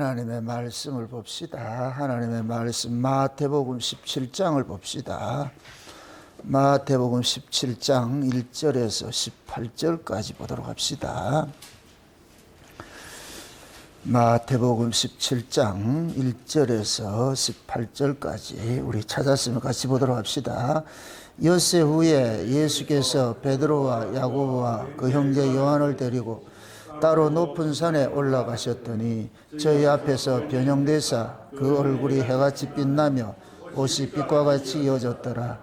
하나님의 말씀을 봅시다. 하나님의 말씀 마태복음 17장을 봅시다. 마태복음 17장 1절에서 18절까지 보도록 합시다. 마태복음 17장 1절에서 18절까지 우리 찾았으면 같이 보도록 합시다. 엿새 후에 예수께서 베드로와 야고보와 그 형제 요한을 데리고 따로 높은 산에 올라가셨더니 저희 앞에서 변형되사 그 얼굴이 해같이 빛나며 옷이 빛과 같이 이어졌더라.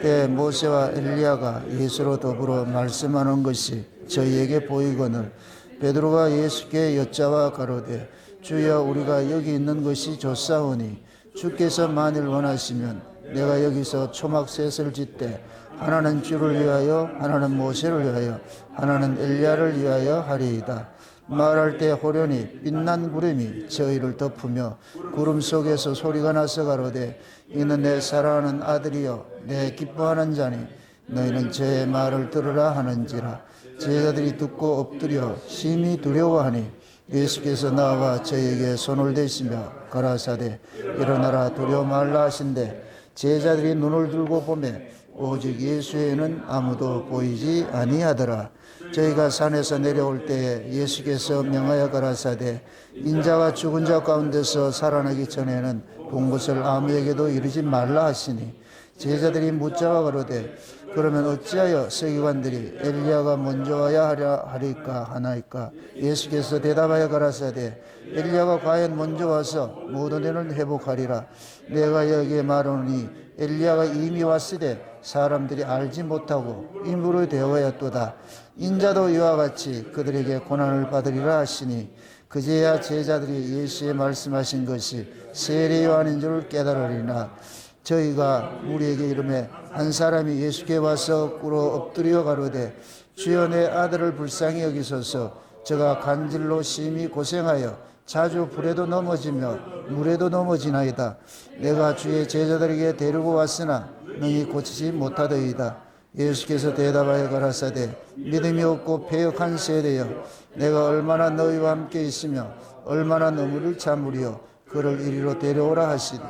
때 모세와 엘리야가 예수로 더불어 말씀하는 것이 저희에게 보이거늘 베드로가 예수께 여짜와 가로되 주여 우리가 여기 있는 것이 좋사오니 주께서 만일 원하시면 내가 여기서 초막셋을 짓되 하나는 주를 위하여 하나는 모세를 위하여 하나는 엘리야를 위하여 하리이다. 말할 때 호련히 빛난 구름이 저희를 덮으며 구름 속에서 소리가 나서 가로되 이는 내 사랑하는 아들이요 내 기뻐하는 자니 너희는 저의 말을 들으라 하는지라. 제자들이 듣고 엎드려 심히 두려워하니 예수께서 나와 저에게 손을 대시며 가라사대 일어나라 두려워 말라 하신대 제자들이 눈을 들고 보매 오직 예수에는 아무도 보이지 아니하더라. 저희가 산에서 내려올 때에 예수께서 명하여 가라사대 인자가 죽은 자 가운데서 살아나기 전에는 본 것을 아무에게도 이르지 말라 하시니 제자들이 묻자와 가로되 그러면 어찌하여 서기관들이 엘리야가 먼저 와야 하리까 하나이까. 예수께서 대답하여 가라사대 엘리야가 과연 먼저 와서 모든 일을 회복하리라. 내가 여기에 말하노니 엘리야가 이미 왔으되 사람들이 알지 못하고 임으로 되어야도다. 인자도 이와 같이 그들에게 고난을 받으리라 하시니 그제야 제자들이 예수의 말씀하신 것이 세례 요한인 줄 깨달으리나 저희가 우리에게 이르매 한 사람이 예수께 와서 꿇어 엎드려 가로되 주여 내 아들을 불쌍히 여기소서. 저가 간질로 심히 고생하여 자주 불에도 넘어지며 물에도 넘어지나이다. 내가 주의 제자들에게 데리고 왔으나 능히 고치지 못하더이다. 예수께서 대답하여 가라사대 믿음이 없고 패역한 세대여 내가 얼마나 너희와 함께 있으며 얼마나 너무를 참으리요 그를 이리로 데려오라 하시니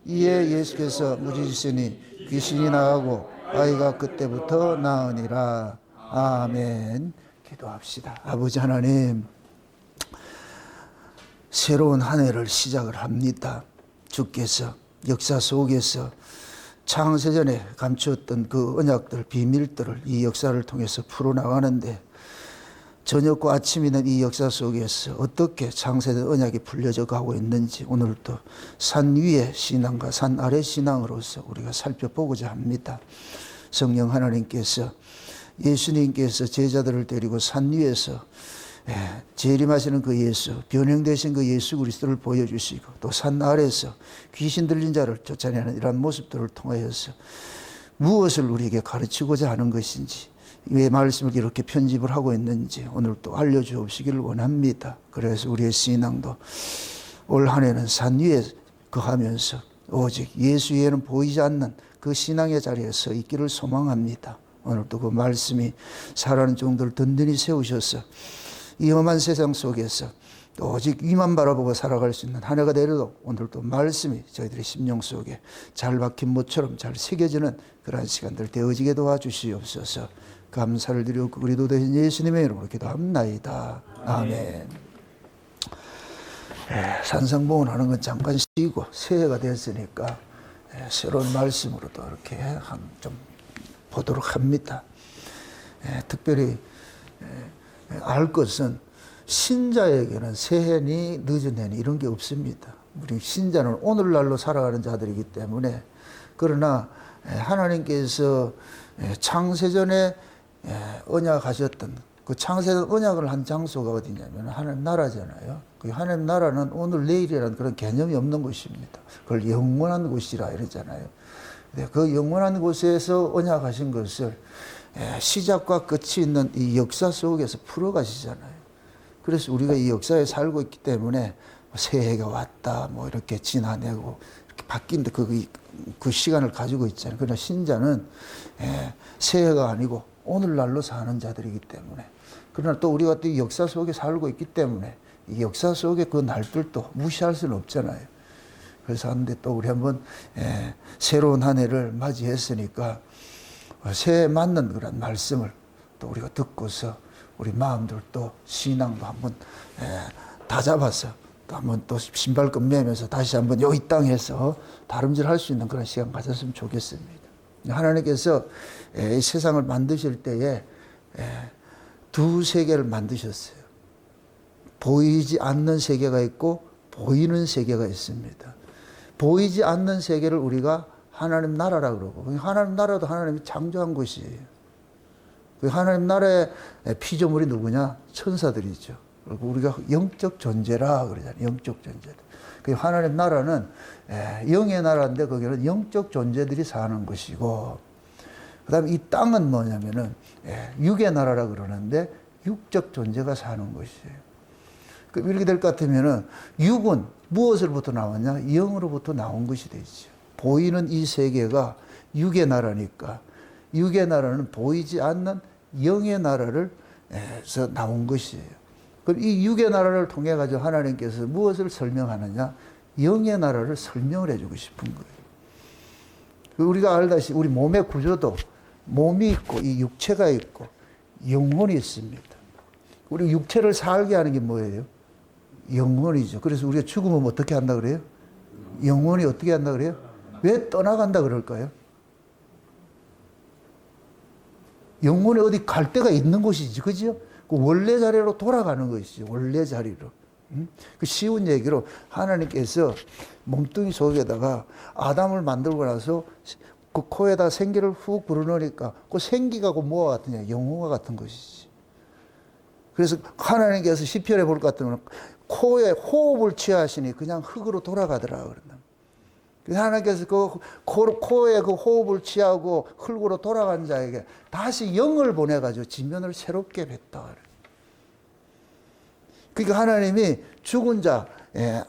이에 예수께서 무짖으시니 귀신이 나가고 아이가 그때부터 나으니라. 아멘. 기도합시다. 아버지 하나님, 새로운 한 해를 시작을 합니다. 주께서 역사 속에서 창세전에 감추었던 그 언약들, 비밀들을 이 역사를 통해서 풀어나가는데 저녁과 아침이는 이 역사 속에서 어떻게 창세전 언약이 풀려져 가고 있는지 오늘도 산 위의 신앙과 산 아래 신앙으로서 우리가 살펴보고자 합니다. 성령 하나님께서 예수님께서 제자들을 데리고 산 위에서 재림하시는 그 예수, 변형되신 그 예수 그리스도를 보여주시고 또 산 아래에서 귀신 들린 자를 쫓아내는 이러한 모습들을 통하여서 무엇을 우리에게 가르치고자 하는 것인지 왜 말씀을 이렇게 편집을 하고 있는지 오늘 또 알려주옵시기를 원합니다. 그래서 우리의 신앙도 올 한 해는 산 위에 거하면서 오직 예수 외에는 보이지 않는 그 신앙의 자리에 서 있기를 소망합니다. 오늘도 그 말씀이 살아가는 종들을 든든히 세우셔서 이 험한 세상 속에서 오직 위만 바라보고 살아갈 수 있는 한 해가 되려도 오늘도 말씀이 저희들의 심령 속에 잘 박힌 못처럼 잘 새겨지는 그러한 시간들 되어지게 도와주시옵소서. 감사를 드리고 우리도 되신 예수님의 이름으로 기도합나이다. 아멘. 산상봉헌하는 건 잠깐 쉬고 새해가 됐으니까 새로운 말씀으로도 이렇게 좀 보도록 합니다. 특별히 알 것은 신자에게는 새해니 늦은 해니 이런 게 없습니다. 우리 신자는 오늘날로 살아가는 자들이기 때문에 그러나 하나님께서 창세전에 언약하셨던 그 창세전 언약을 한 장소가 어디냐면 하나님 나라잖아요. 그 하나님 나라는 오늘 내일이라는 그런 개념이 없는 곳입니다. 그걸 영원한 곳이라 이러잖아요. 그 영원한 곳에서 언약하신 것을 시작과 끝이 있는 이 역사 속에서 풀어가시잖아요. 그래서 우리가 이 역사에 살고 있기 때문에 새해가 왔다 뭐 이렇게 지나내고 이렇게 바뀐다 그 시간을 가지고 있잖아요. 그러나 신자는 새해가 아니고 오늘날로 사는 자들이기 때문에 그러나 또 우리가 또 역사 속에 살고 있기 때문에 이 역사 속에 그 날들도 무시할 수는 없잖아요. 그래서 하는데 또 우리 한번 새로운 한 해를 맞이했으니까 새해 맞는 그런 말씀을 또 우리가 듣고서 우리 마음들도 신앙도 한번 다잡아서 또 한번 또 신발끈 매면서 다시 한번 이 땅에서 다름질할 수 있는 그런 시간 가졌으면 좋겠습니다. 하나님께서 이 세상을 만드실 때에 두 세계를 만드셨어요. 보이지 않는 세계가 있고 보이는 세계가 있습니다. 보이지 않는 세계를 우리가 하나님 나라라 그러고, 하나님 나라도 하나님이 창조한 것이에요. 그 하나님 나라의 피조물이 누구냐? 천사들이죠. 그리고 우리가 영적 존재라 그러잖아요. 영적 존재들. 그 하나님 나라는 영의 나라인데 거기는 영적 존재들이 사는 것이고, 그 다음에 이 땅은 뭐냐면은 육의 나라라 그러는데 육적 존재가 사는 것이에요. 이렇게 될 것 같으면은 육은 무엇으로부터 나왔냐? 영으로부터 나온 것이 되죠. 보이는 이 세계가 육의 나라니까 육의 나라는 보이지 않는 영의 나라를 에서 나온 것이에요. 그럼 이 육의 나라를 통해 가지고 하나님께서 무엇을 설명하느냐? 영의 나라를 설명을 해주고 싶은 거예요. 우리가 알다시피 우리 몸의 구조도 몸이 있고 이 육체가 있고 영혼이 있습니다. 우리 육체를 살게 하는 게 뭐예요? 영혼이죠. 그래서 우리가 죽으면 어떻게 한다 그래요? 영혼이 어떻게 한다 그래요? 왜 떠나간다 그럴까요? 영혼이 어디 갈 데가 있는 것이지, 그죠? 그 원래 자리로 돌아가는 것이죠. 원래 자리로. 그 쉬운 얘기로 하나님께서 몸뚱이 속에다가 아담을 만들고 나서 그 코에다 생기를 훅 불어넣으니까 그 생기가 그 뭐와 같으냐? 영혼과 같은 것이지. 그래서 하나님께서 시편에 볼 것 같으면 코에 호흡을 취하시니 그냥 흙으로 돌아가더라 그런다. 하나님께서 그 코에 그 호흡을 취하고 흙으로 돌아간 자에게 다시 영을 보내가지고 지면을 새롭게 뱉다. 그러니까 하나님이 죽은 자,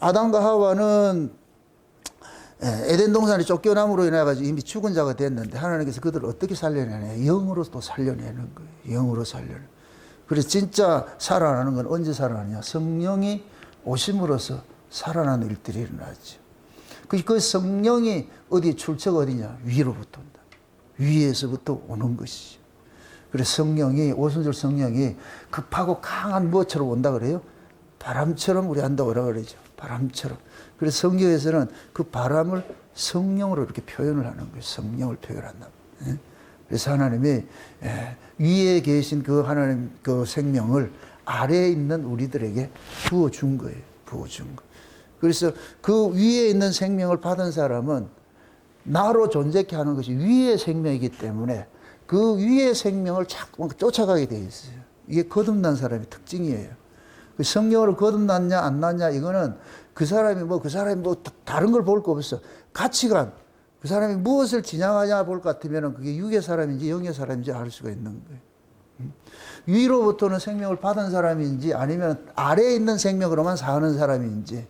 아담과 하와는 에덴 동산에 쫓겨남으로 인해가지고 이미 죽은 자가 됐는데 하나님께서 그들을 어떻게 살려내냐? 영으로 또 살려내는 거예요. 영으로 살려내. 그래서 진짜 살아나는 건 언제 살아나냐? 성령이 오심으로써 살아나는 일들이 일어나죠. 그 성령이 어디 출처가 어디냐? 위로부터 온다. 위에서부터 오는 것이죠. 그래서 성령이, 오순절 성령이 급하고 강한 무엇처럼 온다 그래요? 바람처럼 우리 한다고 그러죠. 바람처럼. 그래서 성경에서는 그 바람을 성령으로 이렇게 표현을 하는 거예요. 성령을 표현한다. 그래서 하나님이 위에 계신 그 하나님 그 생명을 아래에 있는 우리들에게 부어준 거예요. 부어준 거. 그래서 그 위에 있는 생명을 받은 사람은 나로 존재케 하는 것이 위의 생명이기 때문에 그 위의 생명을 자꾸 쫓아가게 돼 있어요. 이게 거듭난 사람의 특징이에요. 그 성령으로 거듭났냐 안 났냐 이거는 그 사람이 뭐 다른 걸 볼 거 없어. 가치관. 그 사람이 무엇을 지향하냐 볼 것 같으면 그게 육의 사람인지 영의 사람인지 알 수가 있는 거예요. 위로부터는 생명을 받은 사람인지 아니면 아래에 있는 생명으로만 사는 사람인지.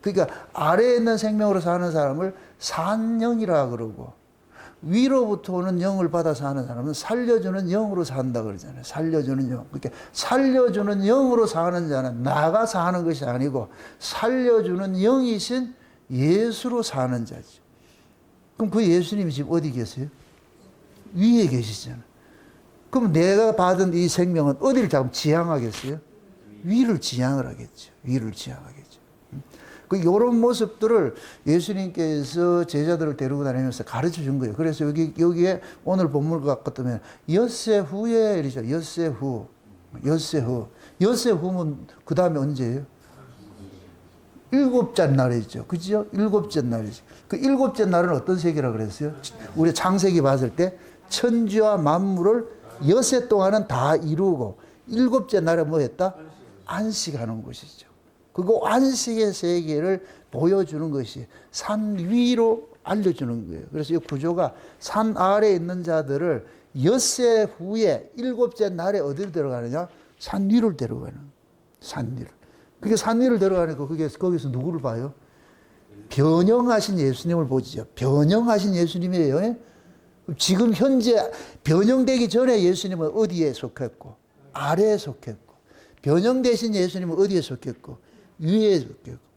그러니까 아래에 있는 생명으로 사는 사람을 산영이라 그러고 위로부터 오는 영을 받아 사는 사람은 살려주는 영으로 산다 그러잖아요. 살려주는 영. 그러니까 살려주는 영으로 사는 자는 나가 사는 것이 아니고 살려주는 영이신 예수로 사는 자죠. 그럼 그 예수님이 지금 어디 계세요? 위에 계시잖아요. 그럼 내가 받은 이 생명은 어디를 자꾸 지향하겠어요? 위를 지향을 하겠죠. 위를 지향하겠죠. 이런 모습들을 예수님께서 제자들을 데리고 다니면서 가르쳐 준 거예요. 그래서 여기에 오늘 본문 같으면 엿새 후에 이러죠. 엿새 후. 엿새 후. 엿새 후면 그 다음에 언제예요? 일곱째 날이죠. 그죠? 일곱째 날이죠. 그 일곱째 날은 어떤 세계라고 그랬어요? 우리 창세기 봤을 때 천지와 만물을 엿새 동안은 다 이루고 일곱째 날에 뭐 했다? 안식하는 것이죠. 그거 안식의 세계를 보여주는 것이 산 위로 알려주는 거예요. 그래서 이 구조가 산 아래에 있는 자들을 엿새 후에 일곱째 날에 어디로 데려가느냐? 산 위를 데려가는 거예요. 산 위를. 그게 산 위를 데려가니까 거기서 누구를 봐요? 변형하신 예수님을 보지요. 변형하신 예수님이에요. 지금 현재 변형되기 전에 예수님은 어디에 속했고? 아래에 속했고. 변형 대신 예수님은 어디에 속했고? 위에 속했고.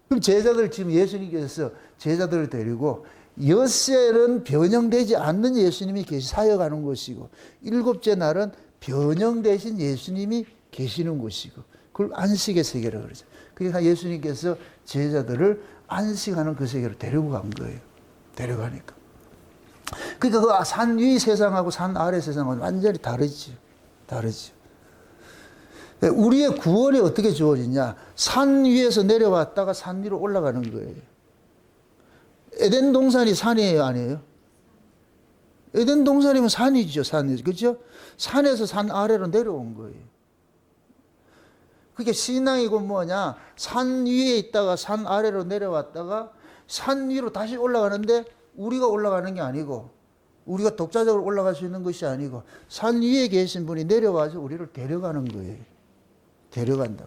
그럼 제자들 지금 예수님께서 제자들을 데리고 엿새는 변형되지 않는 예수님이 사역하는 곳이고, 일곱째 날은 변형 대신 예수님이 계시는 곳이고, 그걸 안식의 세계라고 그러죠. 그러니까 예수님께서 제자들을 안식하는 그 세계로 데리고 간 거예요. 데려가니까. 그러니까 그 산 위 세상하고 산 아래 세상은 완전히 다르지. 다르지. 우리의 구원이 어떻게 주어지냐? 산 위에서 내려왔다가 산 위로 올라가는 거예요. 에덴 동산이 산이에요, 아니에요? 에덴 동산이면 산이죠, 산이죠. 그죠? 산에서 산 아래로 내려온 거예요. 그게 신앙이고 뭐냐? 산 위에 있다가 산 아래로 내려왔다가 산 위로 다시 올라가는데 우리가 올라가는 게 아니고, 우리가 독자적으로 올라갈 수 있는 것이 아니고, 산 위에 계신 분이 내려와서 우리를 데려가는 거예요. 데려간다.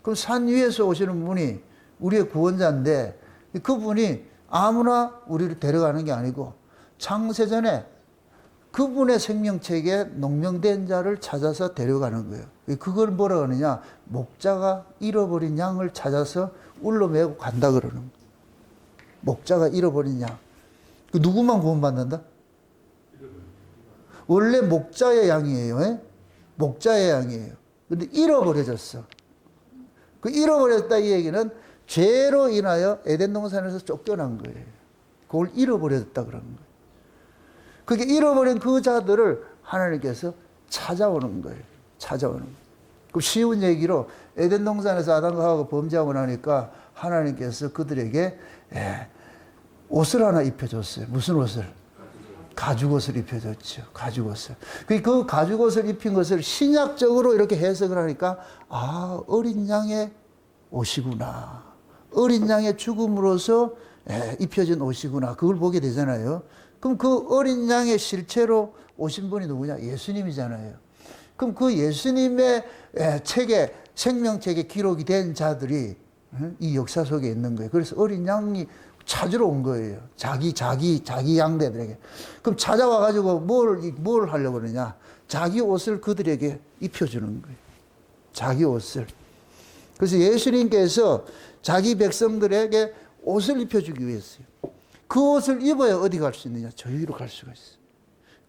그럼 산 위에서 오시는 분이 우리의 구원자인데, 그분이 아무나 우리를 데려가는 게 아니고, 창세전에 그분의 생명책에 농명된 자를 찾아서 데려가는 거예요. 그걸 뭐라 그러느냐? 목자가 잃어버린 양을 찾아서 울러매고 간다 그러는 거예요. 목자가 잃어버린 양. 그 누구만 구원받는다? 원래 목자의 양이에요. 에? 목자의 양이에요. 근데 잃어버려졌어. 그 잃어버렸다 이 얘기는 죄로 인하여 에덴 동산에서 쫓겨난 거예요. 그걸 잃어버렸다 그런 거예요. 그게 잃어버린 그 자들을 하나님께서 찾아오는 거예요. 찾아오는 거예요. 그 쉬운 얘기로 에덴 동산에서 아담과 하와가 범죄하고 나니까 하나님께서 그들에게 옷을 하나 입혀줬어요. 무슨 옷을? 가죽옷을 입혀줬죠. 가죽옷을. 그 가죽옷을 입힌 것을 신약적으로 이렇게 해석을 하니까, 아, 어린 양의 옷이구나. 어린 양의 죽음으로서 입혀진 옷이구나. 그걸 보게 되잖아요. 그럼 그 어린 양의 실체로 오신 분이 누구냐? 예수님이잖아요. 그럼 그 예수님의 책에, 생명책에 기록이 된 자들이 이 역사 속에 있는 거예요. 그래서 어린 양이 찾으러 온 거예요. 자기 양대들에게. 그럼 찾아와가지고 뭘 하려고 그러냐? 자기 옷을 그들에게 입혀주는 거예요. 자기 옷을. 그래서 예수님께서 자기 백성들에게 옷을 입혀주기 위해서요. 그 옷을 입어야 어디 갈 수 있느냐? 저희로 갈 수가 있어요.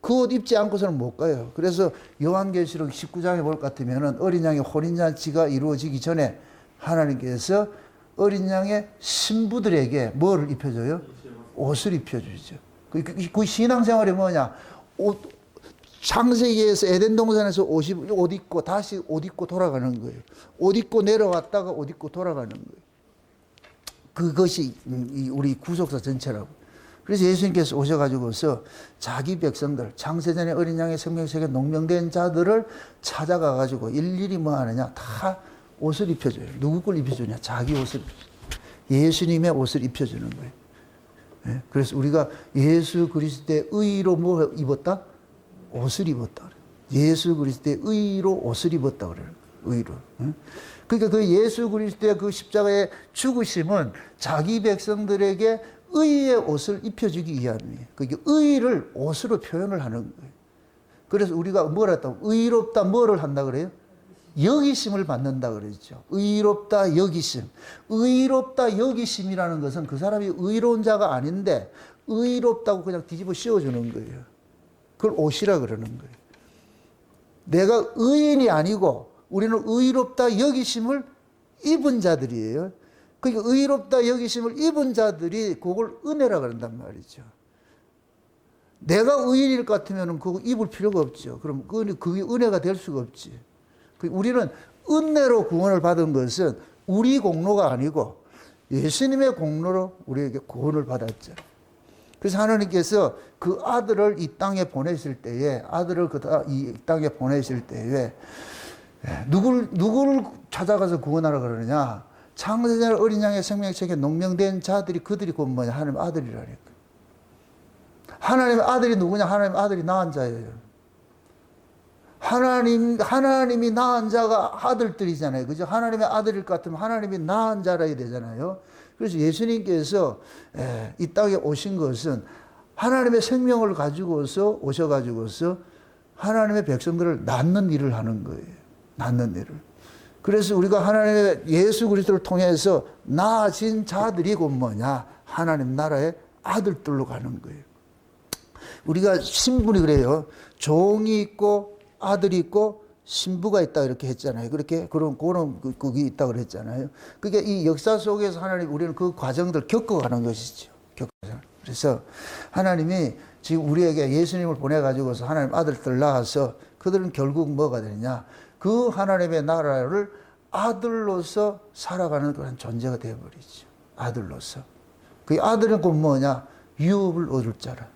그 옷 입지 않고서는 못 가요. 그래서 요한계시록 19장에 볼 것 같으면 어린 양의 혼인잔치가 이루어지기 전에 하나님께서 어린 양의 신부들에게 뭐를 입혀줘요? 옷을 입혀주죠. 그 신앙생활이 뭐냐? 창세기에서 에덴 동산에서 옷 입고 다시 옷 입고 돌아가는 거예요. 옷 입고 내려왔다가 옷 입고 돌아가는 거예요. 그것이 우리 구속사 전체라고. 그래서 예수님께서 오셔가지고서 자기 백성들, 창세전에 어린 양의 생명책에 농명된 자들을 찾아가가지고 일일이 뭐 하느냐? 다 옷을 입혀줘요. 누구 걸 입혀주냐? 자기 옷을 입혀줘요. 예수님의 옷을 입혀주는 거예요. 네? 그래서 우리가 예수 그리스도의 의로 뭐 입었다? 옷을 입었다. 예수 그리스도의 의로 옷을 입었다 그래요. 의로. 네? 그러니까 그 예수 그리스도의 그 십자가의 죽으심은 자기 백성들에게 의의 옷을 입혀주기 위함이에요. 그러니까 의를 옷으로 표현을 하는 거예요. 그래서 우리가 뭘 했다고? 의롭다 뭐를 한다 그래요? 여기심을 받는다 그랬죠. 의롭다 여기심. 의롭다 여기심이라는 것은 그 사람이 의로운 자가 아닌데 의롭다고 그냥 뒤집어 씌워주는 거예요. 그걸 옷이라 그러는 거예요. 내가 의인이 아니고 우리는 의롭다 여기심을 입은 자들이에요. 그러니까 의롭다 여기심을 입은 자들이 그걸 은혜라 그런단 말이죠. 내가 의인일 것 같으면 그거 입을 필요가 없죠. 그럼 그게 은혜가 될 수가 없지. 우리는 은혜로 구원을 받은 것은 우리 공로가 아니고 예수님의 공로로 우리에게 구원을 받았죠. 그래서 하나님께서 그 아들을 이 땅에 보내실 때에, 이 땅에 보내실 때에 누구를 찾아가서 구원하라 그러느냐? 창세전 어린 양의 생명책에 농명된 자들이, 그들이 곧 뭐냐? 하나님의 아들이라니까. 하나님의 아들이 누구냐? 하나님의 아들이 낳은 자예요. 하나님이 낳은 자가 아들들이잖아요. 그죠? 하나님의 아들일 것 같으면 하나님이 낳은 자라야 되잖아요. 그래서 예수님께서 이 땅에 오신 것은 하나님의 생명을 가지고서 오셔가지고서 하나님의 백성들을 낳는 일을 하는 거예요. 낳는 일을. 그래서 우리가 하나님의 예수 그리스도를 통해서 낳아진 자들이 곧 뭐냐? 하나님 나라의 아들들로 가는 거예요. 우리가 신분이 그래요. 종이 있고 아들이 있고 신부가 있다 이렇게 했잖아요. 그렇게 그런 그게 있다 그랬잖아요. 그게 이 역사 속에서 하나님 우리는 그 과정들 겪어가는 것이죠. 그래서 하나님이 지금 우리에게 예수님을 보내 가지고서 하나님 아들들 낳아서 그들은 결국 뭐가 되느냐? 그 하나님의 나라를 아들로서 살아가는 그런 존재가 되어 버리죠. 아들로서. 그 아들은 곧 뭐냐? 유업을 얻을 자라.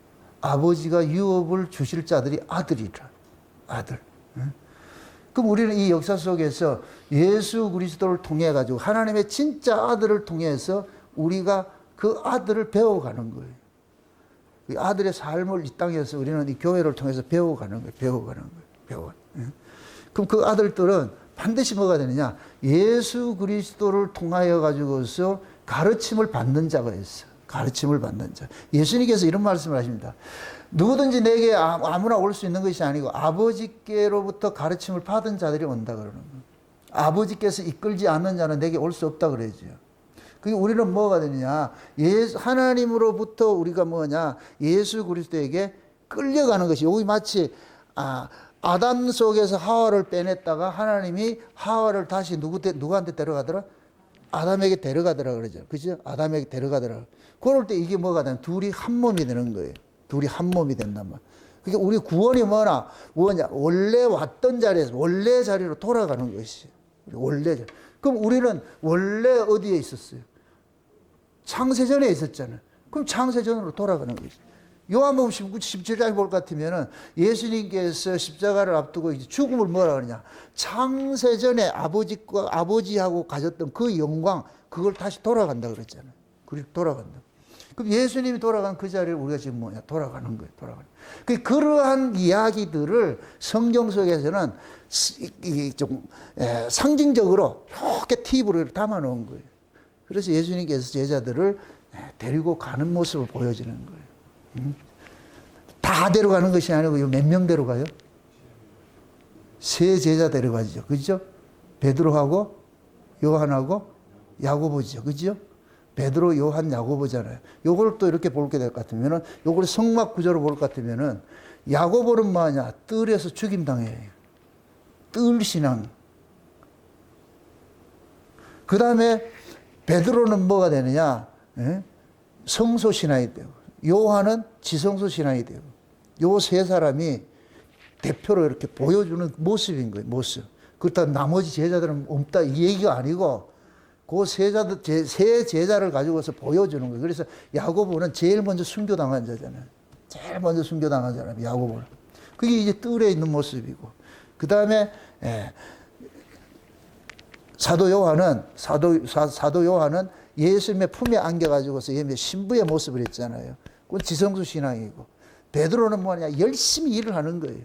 아버지가 유업을 주실 자들이 아들이라. 아들. 그럼 우리는 이 역사 속에서 예수 그리스도를 통해 가지고 하나님의 진짜 아들을 통해서 우리가 그 아들을 배워가는 거예요. 그 아들의 삶을 이 땅에서 우리는 이 교회를 통해서 배워가는 거예요. 배워가는 거예요. 그럼 그 아들들은 반드시 뭐가 되느냐? 예수 그리스도를 통하여 가지고서 가르침을 받는 자가 있어. 가르침을 받는 자. 예수님께서 이런 말씀을 하십니다. 누구든지 내게 아무나 올 수 있는 것이 아니고 아버지께로부터 가르침을 받은 자들이 온다 그러는 거예요. 아버지께서 이끌지 않는 자는 내게 올 수 없다 그러죠. 그게 우리는 뭐가 되느냐? 하나님으로부터 우리가 뭐냐? 예수 그리스도에게 끌려가는 것이 여기 마치 아담 속에서 하와를 빼냈다가 하나님이 하와를 다시 누구한테 데려가더라? 아담에게 데려가더라 그러죠. 그죠? 아담에게 데려가더라. 그럴 때 이게 뭐가 되냐? 둘이 한 몸이 되는 거예요. 둘이 한 몸이 된단 말이야. 그러니까 우리 구원이 뭐냐? 원래 왔던 자리에서 원래 자리로 돌아가는 것이. 원래 자리. 그럼 우리는 원래 어디에 있었어요? 창세전에 있었잖아요. 그럼 창세전으로 돌아가는 거지. 요한복음 17장에 볼 것 같으면은 예수님께서 십자가를 앞두고 죽음을 뭐라 그러냐? 창세전에 아버지하고 가졌던 그 영광, 그걸 다시 돌아간다 그랬잖아요. 그리고 돌아간다. 그럼 예수님이 돌아간 그 자리를 우리가 지금 뭐냐? 돌아가는 거예요. 돌아가는. 그러한 이야기들을 성경 속에서는 좀 상징적으로 이렇게 팁으로 담아 놓은 거예요. 그래서 예수님께서 제자들을 데리고 가는 모습을 보여주는 거예요. 다 데려가는 것이 아니고 몇 명 데려가요? 세 제자 데려가죠. 그죠? 베드로하고 요한하고 야고보죠. 그죠? 베드로, 요한, 야고보잖아요. 요걸 또 이렇게 볼 게 될 것 같으면은, 요걸 성막 구조로 볼 것 같으면은, 야고보는 뭐냐? 뜰에서 죽임당해요. 뜰 신앙. 그 다음에 베드로는 뭐가 되느냐? 성소 신앙이 되고, 요한은 지성소 신앙이 되고, 요 세 사람이 대표로 이렇게 보여주는 모습인 거예요. 모습. 그렇다고 나머지 제자들은 없다 이 얘기가 아니고 그 세 제자를 가지고서 보여주는 거예요. 그래서 야고보는 제일 먼저 순교당한 자잖아요. 제일 먼저 순교당한 사람이 야고보는. 그게 이제 뜰에 있는 모습이고, 그 다음에 사도 요한은 예수님의 품에 안겨가지고서 신부의 모습을 했잖아요. 그건 지성수 신앙이고, 베드로는 뭐냐? 열심히 일을 하는 거예요.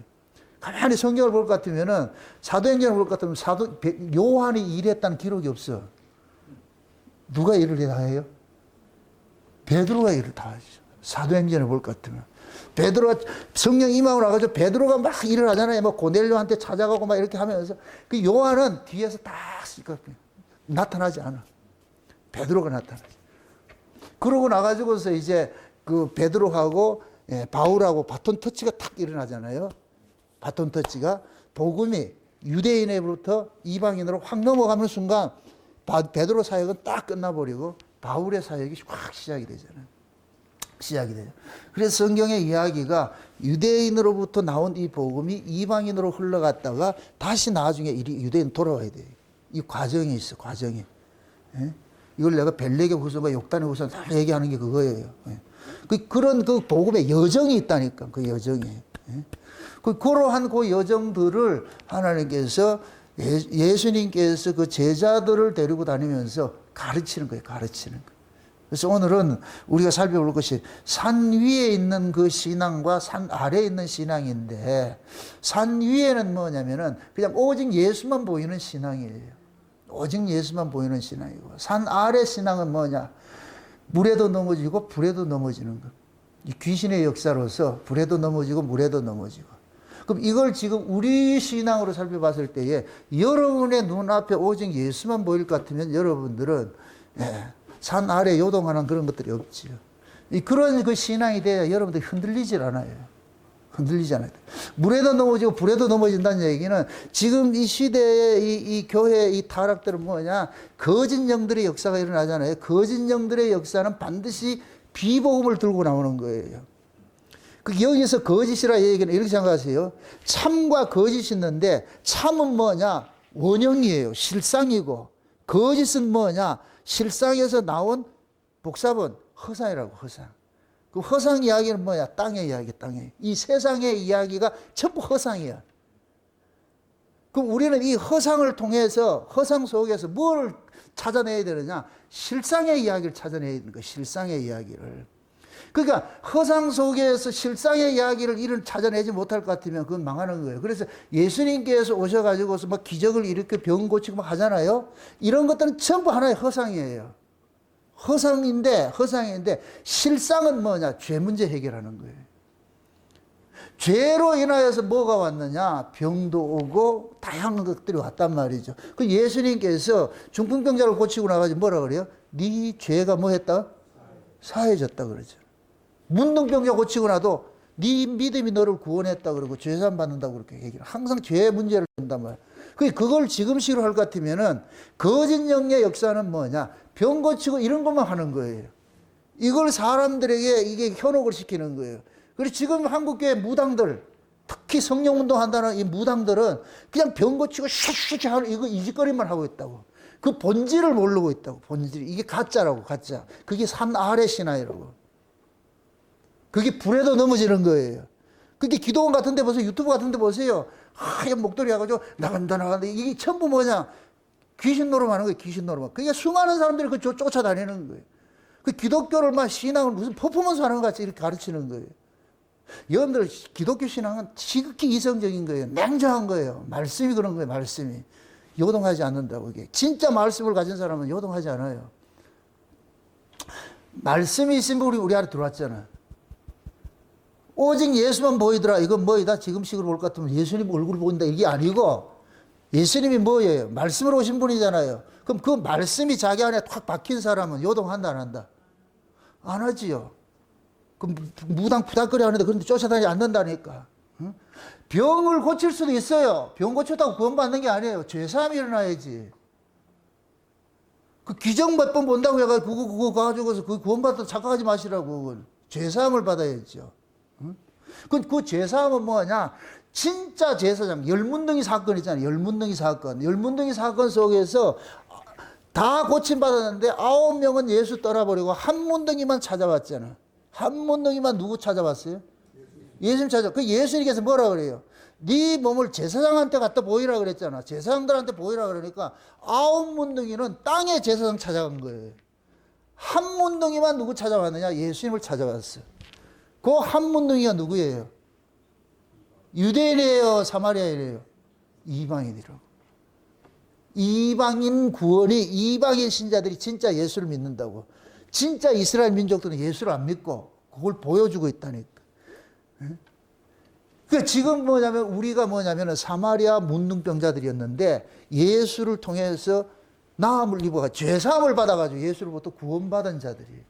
가만히 성경을 볼 것 같으면은, 사도행전을 볼 것 같으면 요한이 일했다는 기록이 없어. 누가 일을 다 해요? 베드로가 일을 다 하죠. 사도행전을 볼 것 같으면. 베드로가 성령 임하고 나가지고 베드로가 막 일을 하잖아요. 뭐 고넬료한테 찾아가고 막 이렇게 하면서. 그 요한은 뒤에서 딱 나타나지 않아. 베드로가 나타나지. 그러고 나가지고서 이제 그 베드로하고 바울하고 바톤 터치가 탁 일어나잖아요. 바톤 터치가 복음이 유대인으로부터 이방인으로 확 넘어가는 순간 베드로 사역은 딱 끝나버리고 바울의 사역이 확 시작이 되잖아요. 시작이 돼요. 그래서 성경의 이야기가 유대인으로부터 나온 이 복음이 이방인으로 흘러갔다가 다시 나중에 유대인 돌아와야 돼요. 이 과정이 있어, 과정이. 이걸 내가 벨렉의 후손과 욕단의 후손 다 얘기하는 게 그거예요. 그런 그 복음의 여정이 있다니까, 그 여정이. 그러한 그 여정들을 하나님께서 예수님께서 그 제자들을 데리고 다니면서 가르치는 거예요, 가르치는 거예요. 그래서 오늘은 우리가 살펴볼 것이 산 위에 있는 그 신앙과 산 아래에 있는 신앙인데, 산 위에는 뭐냐면은 그냥 오직 예수만 보이는 신앙이에요. 오직 예수만 보이는 신앙이고, 산 아래 신앙은 뭐냐? 물에도 넘어지고 불에도 넘어지는 것. 이 귀신의 역사로서 불에도 넘어지고 물에도 넘어지고. 그럼 이걸 지금 우리 신앙으로 살펴봤을 때에 여러분의 눈앞에 오직 예수만 보일 것 같으면 여러분들은 산 아래 요동하는 그런 것들이 없지요. 그런 그 신앙이 돼야 여러분들이 흔들리질 않아요. 흔들리지 않아요. 물에도 넘어지고 불에도 넘어진다는 얘기는 지금 이 시대의 이 교회의 이 타락들은 뭐냐? 거짓 영들의 역사가 일어나잖아요. 거짓 영들의 역사는 반드시 비복음을 들고 나오는 거예요. 여기서 거짓이라 얘기는 이렇게 생각하세요. 참과 거짓이 있는데 참은 뭐냐? 원형이에요. 실상이고. 거짓은 뭐냐? 실상에서 나온 복사본 허상이라고, 허상. 그 허상 이야기는 뭐야? 땅의 이야기, 땅의. 이 세상의 이야기가 전부 허상이야. 그럼 우리는 이 허상을 통해서, 허상 속에서 뭘 찾아내야 되느냐? 실상의 이야기를 찾아내야 되는 거야, 실상의 이야기를. 그러니까 허상 속에서 실상의 이야기를 이런 찾아내지 못할 것 같으면 그건 망하는 거예요. 그래서 예수님께서 오셔가지고서 막 기적을 일으켜 병 고치고 막 하잖아요. 이런 것들은 전부 하나의 허상이에요. 허상인데 실상은 뭐냐? 죄 문제 해결하는 거예요. 죄로 인하여서 뭐가 왔느냐? 병도 오고 다양한 것들이 왔단 말이죠. 그 예수님께서 중풍병자를 고치고 나가지고 뭐라 그래요? 네 죄가 뭐 했다? 사해졌다 그러죠. 문둥병자 고치고 나도 네 믿음이 너를 구원했다 그러고 죄사함 받는다고 그렇게 얘기를 항상 죄의 문제를 낸단 말이에요. 그걸 지금식으로 할 것 같으면은 거짓 영의 역사는 뭐냐? 병 고치고 이런 것만 하는 거예요. 이걸 사람들에게 이게 현혹을 시키는 거예요. 그리고 지금 한국교회 무당들, 특히 성령운동 한다는 이 무당들은 그냥 병 고치고 슉슉 하는 이거 이짓거리만 하고 있다고. 그 본질을 모르고 있다고. 본질. 이게 가짜라고, 가짜. 그게 산 아래 신앙이라고. 그게 불에도 넘어지는 거예요. 그게 기도원 같은 데 보세요. 유튜브 같은 데 보세요. 하얀 목도리 해가지고 나간다. 이게 전부 뭐냐? 귀신 노름하는 거예요. 귀신 노름. 그러니까 수많은 사람들이 그 쫓아다니는 거예요. 그 기독교를 막 신앙을 무슨 퍼포먼스 하는 것 같이 이렇게 가르치는 거예요. 여러분들 기독교 신앙은 지극히 이성적인 거예요. 냉정한 거예요. 말씀이 그런 거예요. 말씀이. 요동하지 않는다고 이게. 진짜 말씀을 가진 사람은 요동하지 않아요. 말씀이 있으면 우리 안에 들어왔잖아. 오직 예수만 보이더라. 이건 뭐이다? 지금식으로 볼 것 같으면 예수님 얼굴을 보인다. 이게 아니고 예수님이 뭐예요? 말씀으로 오신 분이잖아요. 그럼 그 말씀이 자기 안에 탁 박힌 사람은 요동한다 안 한다? 안 하지요. 그럼 무당 푸닥거리 하는데 그런데 쫓아다니지 않는다니까. 응? 병을 고칠 수도 있어요. 병 고쳤다고 구원받는 게 아니에요. 죄사함이 일어나야지. 그 기적 몇 번 본다고 해가지고 그거 가지고서 그 구원받아도 착각하지 마시라고. 그건. 죄사함을 받아야죠. 응? 그 죄사함은 뭐냐? 진짜 제사장, 열문둥이 사건 있잖아요. 열문둥이 사건. 열문둥이 사건 속에서 다 고침받았는데 9명은 예수 떠나버리고 한 문둥이만 찾아왔잖아. 한 문둥이만 누구 찾아왔어요? 예수님 찾아. 그 예수님께서 뭐라 그래요? 네 몸을 제사장한테 갖다 보이라 그랬잖아. 제사장들한테 보이라 그러니까 9문둥이는 땅에 제사장 찾아간 거예요. 한 문둥이만 누구 찾아왔느냐? 예수님을 찾아왔어요. 그 한 문둥이가 누구예요? 유대인이에요? 사마리아인이에요? 이방인이라고. 이방인 구원이 이방인 신자들이 진짜 예수를 믿는다고. 진짜 이스라엘 민족들은 예수를 안 믿고 그걸 보여주고 있다니까. 그러니까 지금 뭐냐면 우리가 뭐냐면 사마리아 문둥병자들이었는데 예수를 통해서 나음을 입어가 죄사함을 받아가지고 예수로부터 구원받은 자들이에요.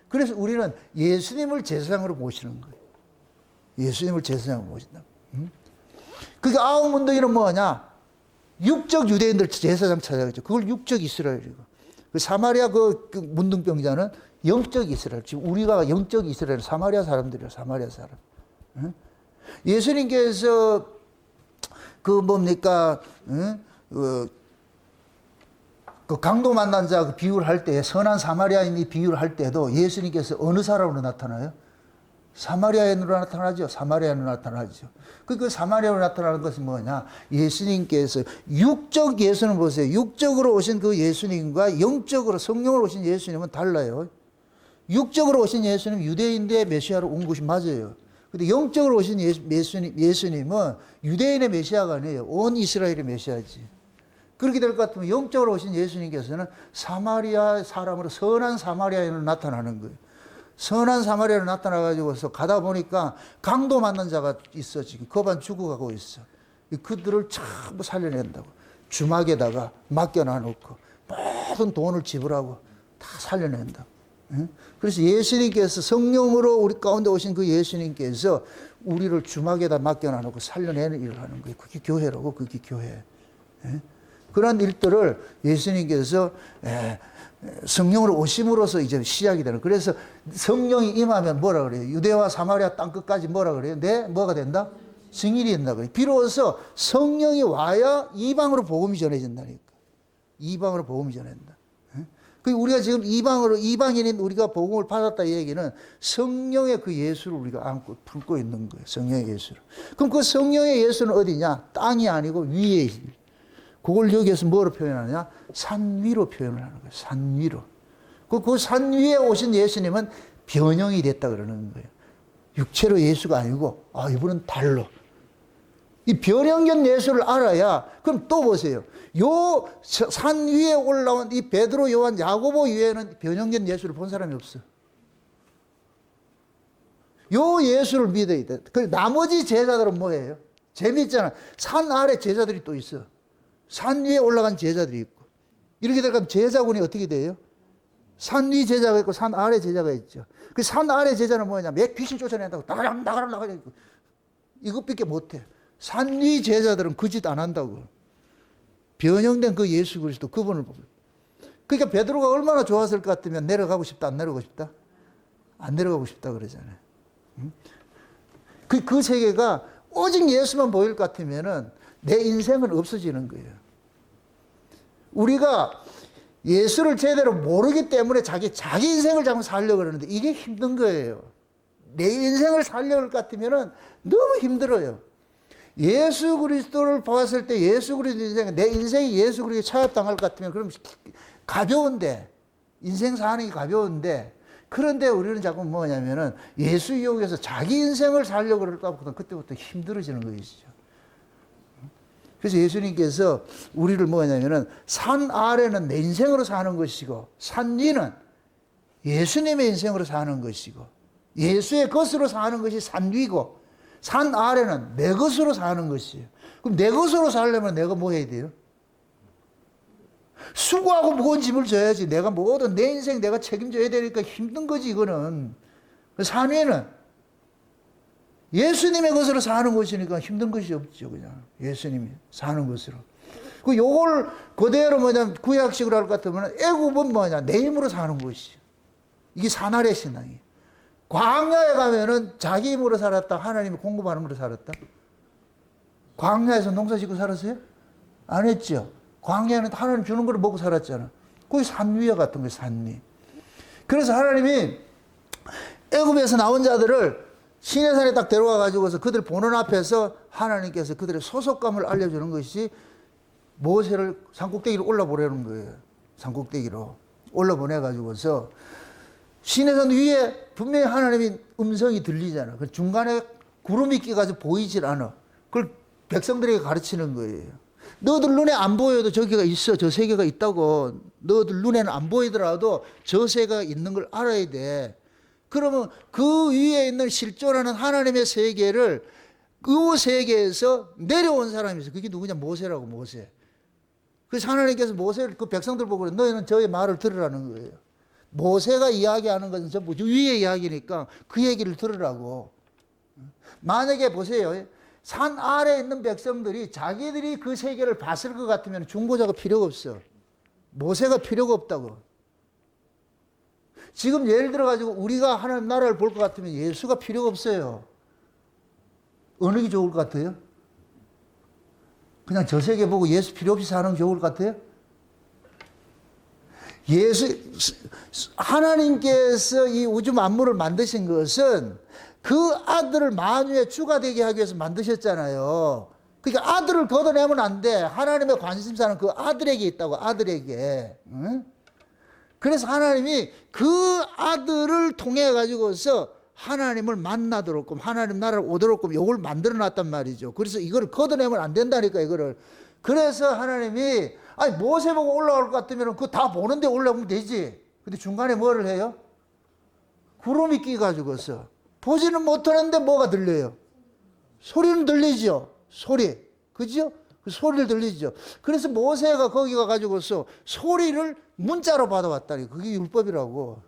그래서 우리는 예수님을 제사장으로 모시는 거예요. 예수님을 제사장으로 모신다. 그게 9문둥이는 뭐냐? 육적 유대인들 제사장 찾아가죠. 그걸 육적 이스라엘이고. 그 사마리아 그 문둥병자는 영적 이스라엘. 지금 우리가 영적 이스라엘, 사마리아 사람들이에요. 사마리아 사람. 응? 예수님께서 그 뭡니까? 응? 그 강도 만난 자 그 비유를 할 때, 선한 사마리아인이 비유를 할 때도 예수님께서 어느 사람으로 나타나요? 사마리아인으로 나타나죠. 사마리아인으로 나타나죠. 그 사마리아로 나타나는 것은 뭐냐? 예수님께서 육적 예수는 보세요. 육적으로 오신 그 예수님과 영적으로 성령으로 오신 예수님은 달라요. 육적으로 오신 예수님 유대인의 메시아로 온 것이 맞아요. 근데 영적으로 오신 예수님은 유대인의 메시아가 아니에요. 온 이스라엘의 메시아지. 그렇게 될 것 같으면 영적으로 오신 예수님께서는 사마리아 사람으로 선한 사마리아인으로 나타나는 거예요. 선한 사마리아로 나타나가지고서 가다 보니까 강도 맞는 자가 있어. 지금 거반 죽어가고 있어. 그들을 전부 살려낸다고. 주막에다가 맡겨놔놓고 모든 돈을 지불하고 다 살려낸다. 그래서 예수님께서 성령으로 우리 가운데 오신 그 예수님께서 우리를 주막에다 맡겨놔놓고 살려내는 일을 하는 거예요. 그게 교회라고. 그게 교회. 그런 일들을 예수님께서 성령으로 오심으로써 이제 시작이 되는. 그래서 성령이 임하면 뭐라 그래요? 유대와 사마리아 땅 끝까지 뭐라 그래요? 뭐가 된다? 증인이 된다 그래요. 비로소 성령이 와야 이방으로 복음이 전해진다니까. 이방으로 복음이 전한다. 그 우리가 지금 이방인인 우리가 복음을 받았다 이 얘기는 성령의 그 예수를 우리가 안고 품고 있는 거예요. 성령의 예수를. 그럼 그 성령의 예수는 어디냐? 땅이 아니고 위에 있어요. 그걸 여기에서 뭐로 표현하느냐? 산 위로 표현을 하는 거예요. 산 위로. 그 산 위에 오신 예수님은 변형이 됐다 그러는 거예요. 육체로 예수가 아니고, 이분은 달로. 이 변형된 예수를 알아야, 그럼 또 보세요. 요 산 위에 올라온 이 베드로, 요한, 야고보 위에는 변형된 예수를 본 사람이 없어. 요 예수를 믿어야 돼. 그 나머지 제자들은 뭐예요? 재밌잖아. 산 아래 제자들이 또 있어. 산 위에 올라간 제자들이 있고. 이렇게 되면 제자군이 어떻게 돼요? 산 위 제자가 있고 산 아래 제자가 있죠. 그 산 아래 제자는 뭐냐? 몇 귀신 쫓아낸다고 나가라. 이것밖에 못해. 산 위 제자들은 그 짓 안 한다고. 변형된 그 예수 그리스도 그분을 보고. 그러니까 베드로가 얼마나 좋았을 것 같으면 내려가고 싶다, 안 내려가고 싶다? 안 내려가고 싶다 그러잖아요. 그 세계가 오직 예수만 보일 것 같으면은 내 인생은 없어지는 거예요. 우리가 예수를 제대로 모르기 때문에 자기 인생을 자꾸 살려고 그러는데 이게 힘든 거예요. 내 인생을 살려고 할 것 같으면은 너무 힘들어요. 예수 그리스도를 보았을 때 예수 그리스도 인생, 내 인생이 예수 그리스도에 차압당할 것 같으면 그럼 가벼운데, 인생 사는 게 가벼운데, 그런데 우리는 자꾸 뭐냐면은 예수 유혹에서 자기 인생을 살려고 그럴까 보다 그때부터 힘들어지는 것이죠. 그래서 예수님께서 우리를 뭐냐면은 산 아래는 내 인생으로 사는 것이고 산 위는 예수님의 인생으로 사는 것이고 예수의 것으로 사는 것이 산 위고 산 아래는 내 것으로 사는 것이에요. 그럼 내 것으로 살려면 내가 뭐 해야 돼요? 수고하고 무거운 짐을 져야지. 내가 모든 내 인생 내가 책임져야 되니까 힘든 거지 이거는. 산 위는 예수님의 것으로 사는 것이니까 힘든 것이 없죠. 그냥 예수님이 사는 것으로. 요걸 그대로 뭐냐면 구약식으로 할 것 같으면 애굽은 뭐냐? 내 힘으로 사는 것이죠. 이게 산아래 신앙이에요. 광야에 가면은 자기 힘으로 살았다. 하나님이 공급하는 걸로 살았다. 광야에서 농사 짓고 살았어요? 안 했죠. 광야는 하나님 주는 걸 먹고 살았잖아. 거기 산 위에 같은 거예요. 산 위. 그래서 하나님이 애굽에서 나온 자들을 시내산에 딱 데려가 가지고서 그들 보는 앞에서 하나님께서 그들의 소속감을 알려주는 것이 모세를 산꼭대기로 올라보내는 거예요. 산꼭대기로 올라보내가지고서 시내산 위에 분명히 하나님의 음성이 들리잖아. 그 중간에 구름이 끼가지고 보이질 않아. 그걸 백성들에게 가르치는 거예요. 너들 눈에 안 보여도 저기가 있어. 저 세계가 있다고. 너들 눈에는 안 보이더라도 저 세계가 있는 걸 알아야 돼. 그러면 그 위에 있는 실존하는 하나님의 세계를 그 세계에서 내려온 사람이 있어. 그게 누구냐? 모세라고, 모세. 그래서 하나님께서 모세를 그 백성들 보고 너희는 저의 말을 들으라는 거예요. 모세가 이야기하는 것은 전부 위의 이야기니까 그 얘기를 들으라고. 만약에 보세요. 산 아래에 있는 백성들이 자기들이 그 세계를 봤을 것 같으면 중보자가 필요가 없어. 모세가 필요가 없다고. 지금 예를 들어가지고 우리가 하나님 나라를 볼 것 같으면 예수가 필요가 없어요. 어느 게 좋을 것 같아요? 그냥 저 세계 보고 예수 필요 없이 사는 게 좋을 것 같아요? 하나님께서 이 우주 만물을 만드신 것은 그 아들을 만유의 주가 되게 하기 위해서 만드셨잖아요. 그러니까 아들을 걷어내면 안 돼. 하나님의 관심사는 그 아들에게 있다고, 아들에게. 응? 그래서 하나님이 그 아들을 통해 가지고서 하나님을 만나도록, 하나님 나라를 오도록 이걸 만들어 놨단 말이죠. 그래서 이걸 걷어내면 안 된다니까, 이거를. 그래서 하나님이, 모세 보고 올라올 것 같으면 그거 다 보는데 올라오면 되지. 근데 중간에 뭐를 해요? 구름이 끼가지고서 보지는 못하는데 뭐가 들려요? 소리는 들리죠. 소리. 그죠? 그 소리를 들리죠. 그래서 모세가 거기 가가지고서 소리를 문자로 받아왔다니. 그게 율법이라고.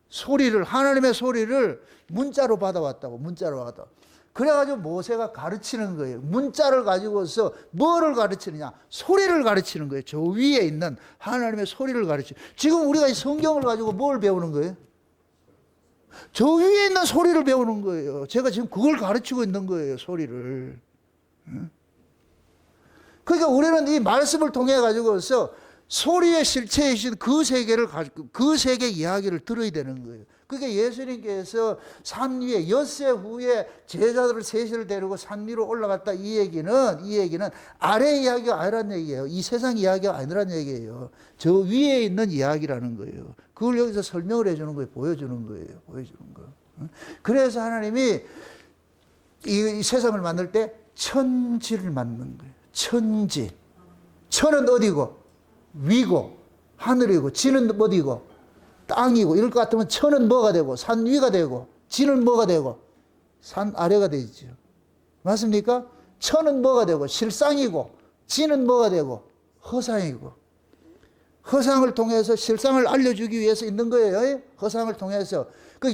소리를, 하나님의 소리를 문자로 받아왔다고. 문자로 받아. 그래가지고 모세가 가르치는 거예요. 문자를 가지고서 뭐를 가르치느냐? 소리를 가르치는 거예요. 저 위에 있는 하나님의 소리를 가르치는. 지금 우리가 이 성경을 가지고 뭘 배우는 거예요? 저 위에 있는 소리를 배우는 거예요. 제가 지금 그걸 가르치고 있는 거예요. 소리를. 그러니까 우리는 이 말씀을 통해 가지고서 소리의 실체이신 그 세계를 가지고 그 세계 이야기를 들어야 되는 거예요. 그러니까 예수님께서 산 위에 엿새 후에 제자들을 셋을 데리고 산 위로 올라갔다 이 얘기는 아래 이야기가 아니란 얘기예요. 이 세상 이야기가 아니란 얘기예요. 저 위에 있는 이야기라는 거예요. 그걸 여기서 설명을 해주는 거예요. 보여주는 거예요. 보여주는 거. 그래서 하나님이 이 세상을 만들 때 천지를 만든 거예요. 천지. 천은 어디고? 위고, 하늘이고, 지는 어디고? 땅이고. 이럴 것 같으면 천은 뭐가 되고, 산 위가 되고, 지는 뭐가 되고, 산 아래가 되죠. 맞습니까? 천은 뭐가 되고, 실상이고, 지는 뭐가 되고, 허상이고. 허상을 통해서 실상을 알려주기 위해서 있는 거예요. 허상을 통해서.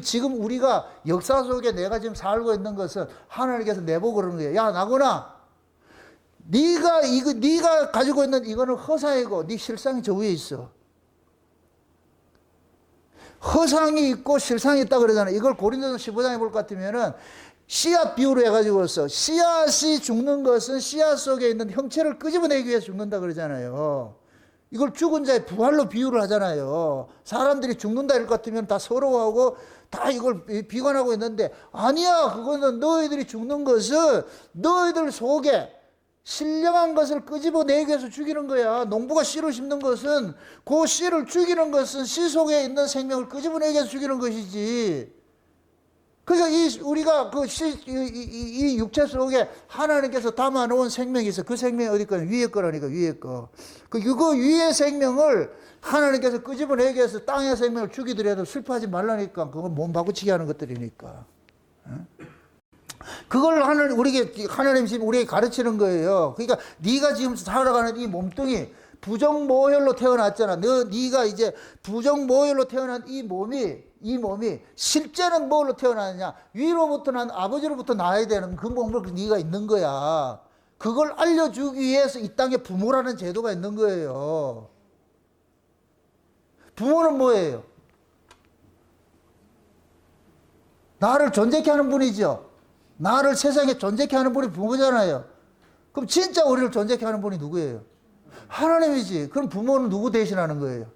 지금 우리가 역사 속에 내가 지금 살고 있는 것은 하나님께서 내보고 그러는 거예요. 야, 나구나. 네가 가지고 있는 이거는 허상이고 네 실상이 저 위에 있어. 허상이 있고 실상이 있다 그러잖아요. 이걸 고린도서 15장에 볼 것 같으면은 씨앗 비유로 해가지고서 씨앗이 죽는 것은 씨앗 속에 있는 형체를 끄집어내기 위해서 죽는다 그러잖아요. 이걸 죽은 자의 부활로 비유를 하잖아요. 사람들이 죽는다 이럴 것 같으면 다 서러워하고 다 이걸 비관하고 있는데 아니야. 그거는 너희들이 죽는 것은 너희들 속에 신령한 것을 끄집어내기 위해서 죽이는 거야. 농부가 씨를 심는 것은 그 씨를 죽이는 것은 씨 속에 있는 생명을 끄집어내기 위해서 죽이는 것이지. 그러니까 우리가 이 육체 속에 하나님께서 담아놓은 생명이 있어. 그 생명이 어디 거냐? 위에 거라니까, 위에 거. 그 위의 생명을 하나님께서 끄집어내기 위해서 땅의 생명을 죽이더라도 슬퍼하지 말라니까. 그건 몸 바꾸치기 하는 것들이니까. 그걸 하나님 지금 우리에게 가르치는 거예요. 그러니까 네가 지금 살아가는 이 몸뚱이 부정모혈로 태어났잖아. 네가 이제 부정모혈로 태어난 이 몸이 실제는 뭘로 태어났느냐? 위로부터 난 아버지로부터 나야 되는 그 몸을 네가 있는 거야. 그걸 알려주기 위해서 이 땅에 부모라는 제도가 있는 거예요. 부모는 뭐예요? 나를 존재케 하는 분이죠. 나를 세상에 존재케 하는 분이 부모잖아요. 그럼 진짜 우리를 존재케 하는 분이 누구예요? 하나님이지. 그럼 부모는 누구 대신하는 거예요?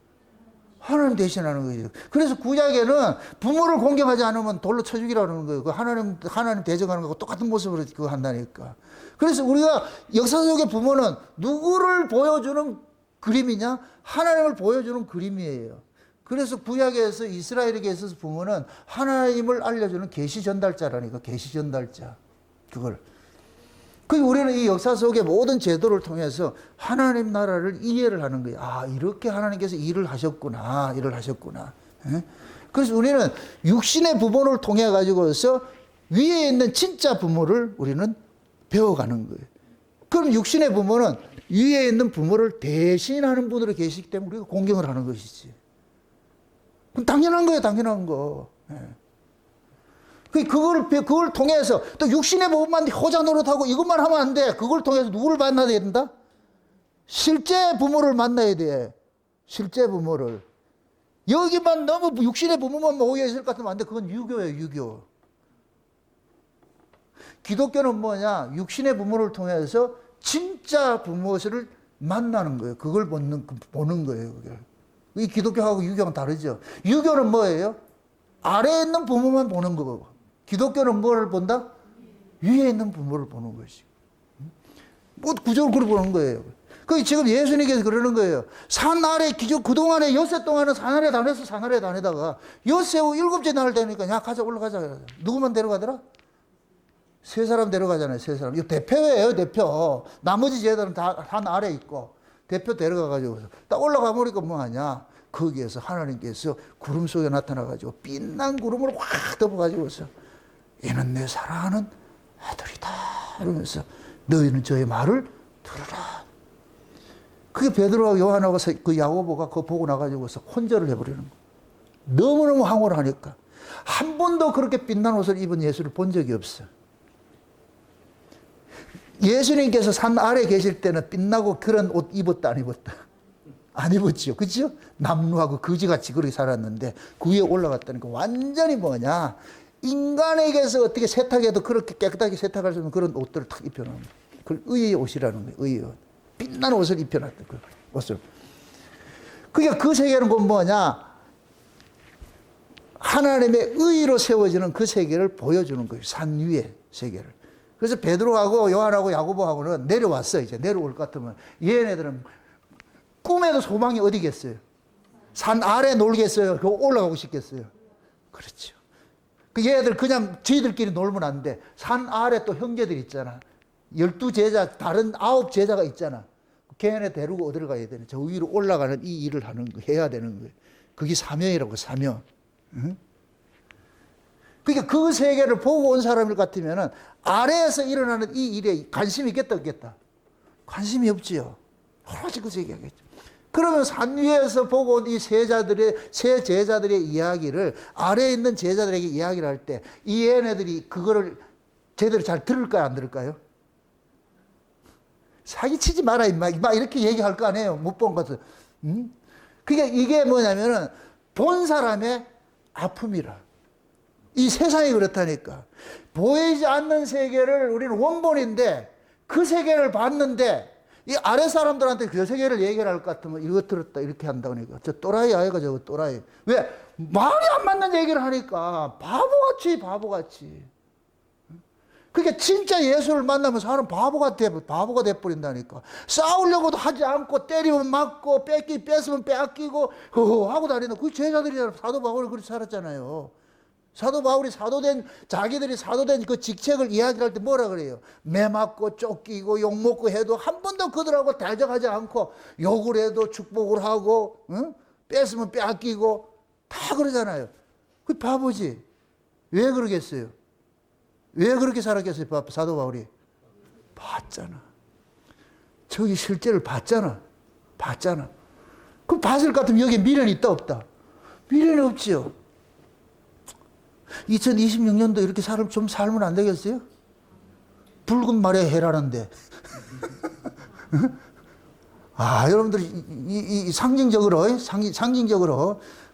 하나님 대신하는 거예요. 그래서 구약에는 부모를 공경하지 않으면 돌로 쳐 죽이라는 거예요. 하나님 대적하는 거하고 똑같은 모습으로 그거 한다니까. 그래서 우리가 역사 속의 부모는 누구를 보여주는 그림이냐? 하나님을 보여주는 그림이에요. 그래서 구약에서 이스라엘에게 있어서 부모는 하나님을 알려주는 계시 전달자라니까. 계시 전달자. 그걸. 우리는 이 역사 속의 모든 제도를 통해서 하나님 나라를 이해를 하는 거예요. 아, 이렇게 하나님께서 일을 하셨구나. 그래서 우리는 육신의 부모를 통해 가지고서 위에 있는 진짜 부모를 우리는 배워가는 거예요. 그럼 육신의 부모는 위에 있는 부모를 대신하는 분으로 계시기 때문에 우리가 공경을 하는 것이지. 당연한 거예요, 당연한 거. 그걸 통해서 또 육신의 부분만 호자 노릇하고 이것만 하면 안 돼. 그걸 통해서 누구를 만나야 된다? 실제 부모를 만나야 돼. 실제 부모를. 여기만 너무 육신의 부모만 모여 있을 것 같으면 안 돼. 그건 유교예요, 유교. 기독교는 뭐냐? 육신의 부모를 통해서 진짜 부모를 만나는 거예요. 그걸 보는 거예요, 그게. 이 기독교하고 유교는 다르죠. 유교는 뭐예요? 아래에 있는 부모만 보는 거고. 기독교는 뭐를 본다? 위에 있는 부모를 보는 것이. 구조를 그렇게 보는 거예요. 지금 예수님께서 그러는 거예요. 산 아래, 그동안에 엿새 동안은 산 아래 다니다가 엿새 후 7째 날 되니까, 야, 가자, 올라가자. 누구만 데려가더라? 3사람 데려가잖아요, 3사람. 이거 대표예요, 대표. 나머지 제자들은 다 산 아래 있고. 대표 데려가가지고 딱 올라가 보니까 뭐 하냐. 거기에서 하나님께서 구름 속에 나타나가지고 빛난 구름을 확 덮어가지고서 이는 내 사랑하는 아들이다 이러면서 너희는 저의 말을 들으라. 그게 베드로와 요한하고 그 야고보가 그거 보고 나가지고서 혼절을 해버리는 거예요. 너무너무 황홀하니까. 한 번도 그렇게 빛난 옷을 입은 예수를 본 적이 없어요. 예수님께서 산 아래 계실 때는 빛나고 그런 옷 입었다 안 입었다? 안 입었지요. 그죠? 남루하고 거지같이 그렇게 살았는데 그 위에 올라갔다니까 완전히 뭐냐. 인간에게서 어떻게 세탁해도 그렇게 깨끗하게 세탁할 수 있는 그런 옷들을 탁 입혀놓은 거예요. 그걸 의의 옷이라는 거예요. 의의 옷. 빛난 옷을 입혀놨다. 그 옷을. 그러니까 그 세계는 뭐냐. 하나님의 의로 세워지는 그 세계를 보여주는 거예요. 산 위의 세계를. 그래서 베드로하고 요한하고 야고보하고는 내려왔어요. 이제 내려올 것 같으면 얘네들은 꿈에도 소망이 어디겠어요? 산 아래 놀겠어요? 그거 올라가고 싶겠어요? 그렇죠. 그 얘네들 그냥 지들끼리 놀면 안 돼. 산 아래 또 형제들 있잖아. 12제자, 다른 9제자가 있잖아. 걔네 데리고 어디를 가야 되나? 저 위로 올라가는 이 일을 하는 거, 해야 되는 거예요. 그게 사명이라고, 사명. 응? 그러니까 그 세계를 보고 온 사람일 같으면 아래에서 일어나는 이 일에 관심이 있겠다, 없겠다? 관심이 없지요. 오로지 그 세계겠죠. 그러면 산 위에서 보고 온 이 세 제자들의 이야기를 아래에 있는 제자들에게 이야기를 할 때 이 얘네들이 그거를 제대로 잘 들을까요, 안 들을까요? 사기치지 마라, 임마. 이렇게 얘기할 거 아니에요. 못 본 것을. 응? 그러니까 이게 뭐냐면은 본 사람의 아픔이라. 이 세상이 그렇다니까. 보이지 않는 세계를 우리는 원본인데 그 세계를 봤는데 이 아래 사람들한테 그 세계를 얘기할 것 같으면 이거 들었다 이렇게 한다 그러니까 저 또라이 아이가 저거 또라이. 왜? 말이 안 맞는 얘기를 하니까 바보같이. 그러니까 진짜 예수를 만나면 사람 바보가 돼버린다니까. 싸우려고도 하지 않고 때리면 맞고 뺏으면 빼앗기고 하고 다니는 그 제자들이잖아. 사도 바울이 그렇게 살았잖아요. 사도 바울이 자기들이 사도된 그 직책을 이야기할 때 뭐라 그래요? 매 맞고 쫓기고 욕먹고 해도 한 번도 그들하고 대적하지 않고 욕을 해도 축복을 하고, 응? 뺏으면 빼앗기고 다 그러잖아요. 그 바보지. 왜 그러겠어요? 왜 그렇게 살았겠어요? 사도 바울이? 봤잖아. 저기 실제를 봤잖아. 그럼 봤을 것 같으면 여기에 미련이 있다, 없다? 미련이 없지요. 2026년도 이렇게 좀 살면 안 되겠어요? 붉은 말에 해라는데. 여러분들, 상징적으로,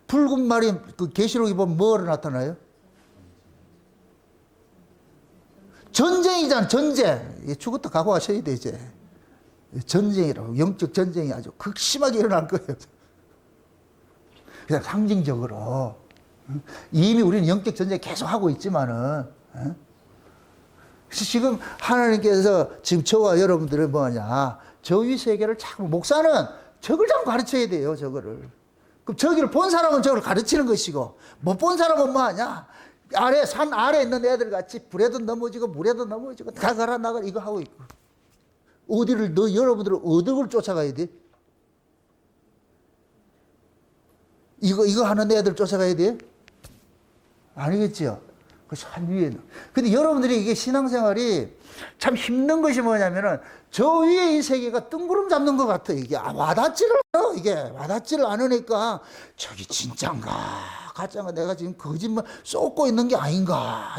붉은 말이 그 계시록에 보면 뭐로 나타나요? 전쟁이잖아, 전쟁. 죽었다 각오하셔야 돼, 이제. 전쟁이라고. 영적 전쟁이 아주 극심하게 일어날 거예요. 그냥 상징적으로. 이미 우리는 영적 전쟁 계속 하고 있지만은, 지금 하나님께서 지금 저와 여러분들은 뭐냐, 저 위 세계를 자꾸, 목사는 저걸 자꾸 가르쳐야 돼요, 저거를. 그럼 저기를 본 사람은 저걸 가르치는 것이고, 못 본 사람은 뭐하냐, 산 아래 있는 애들 같이 불에도 넘어지고, 물에도 넘어지고, 다 가라, 나가라, 이거 하고 있고. 여러분들은 어디를 쫓아가야 돼? 이거 하는 애들 쫓아가야 돼? 아니겠지요? 그 산 위에. 근데 여러분들이 이게 신앙생활이 참 힘든 것이 뭐냐면은 저 위에 이 세계가 뜬구름 잡는 것 같아. 이게 와닿지를 않아. 이게 와닿지를 않으니까 저기 진짠가 가짠가 내가 지금 거짓말 쏟고 있는 게 아닌가.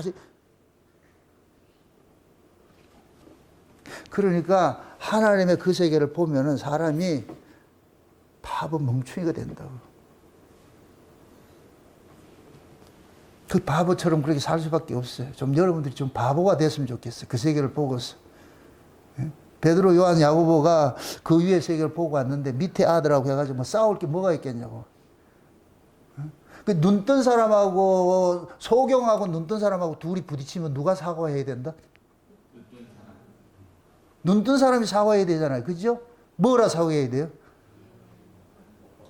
그러니까 하나님의 그 세계를 보면은 사람이 바보 멍충이가 된다고. 그 바보처럼 그렇게 살 수밖에 없어요. 좀 여러분들이 좀 바보가 됐으면 좋겠어요. 그 세계를 보고서. 베드로, 요한, 야고보가 그 위의 세계를 보고 왔는데 밑에 아들하고 해가지고 뭐 싸울 게 뭐가 있겠냐고. 그 눈 뜬 사람하고 소경하고 눈 뜬 사람하고 둘이 부딪히면 누가 사과해야 된다? 눈 뜬 사람이 사과해야 되잖아요. 그죠? 뭐라 사과해야 돼요?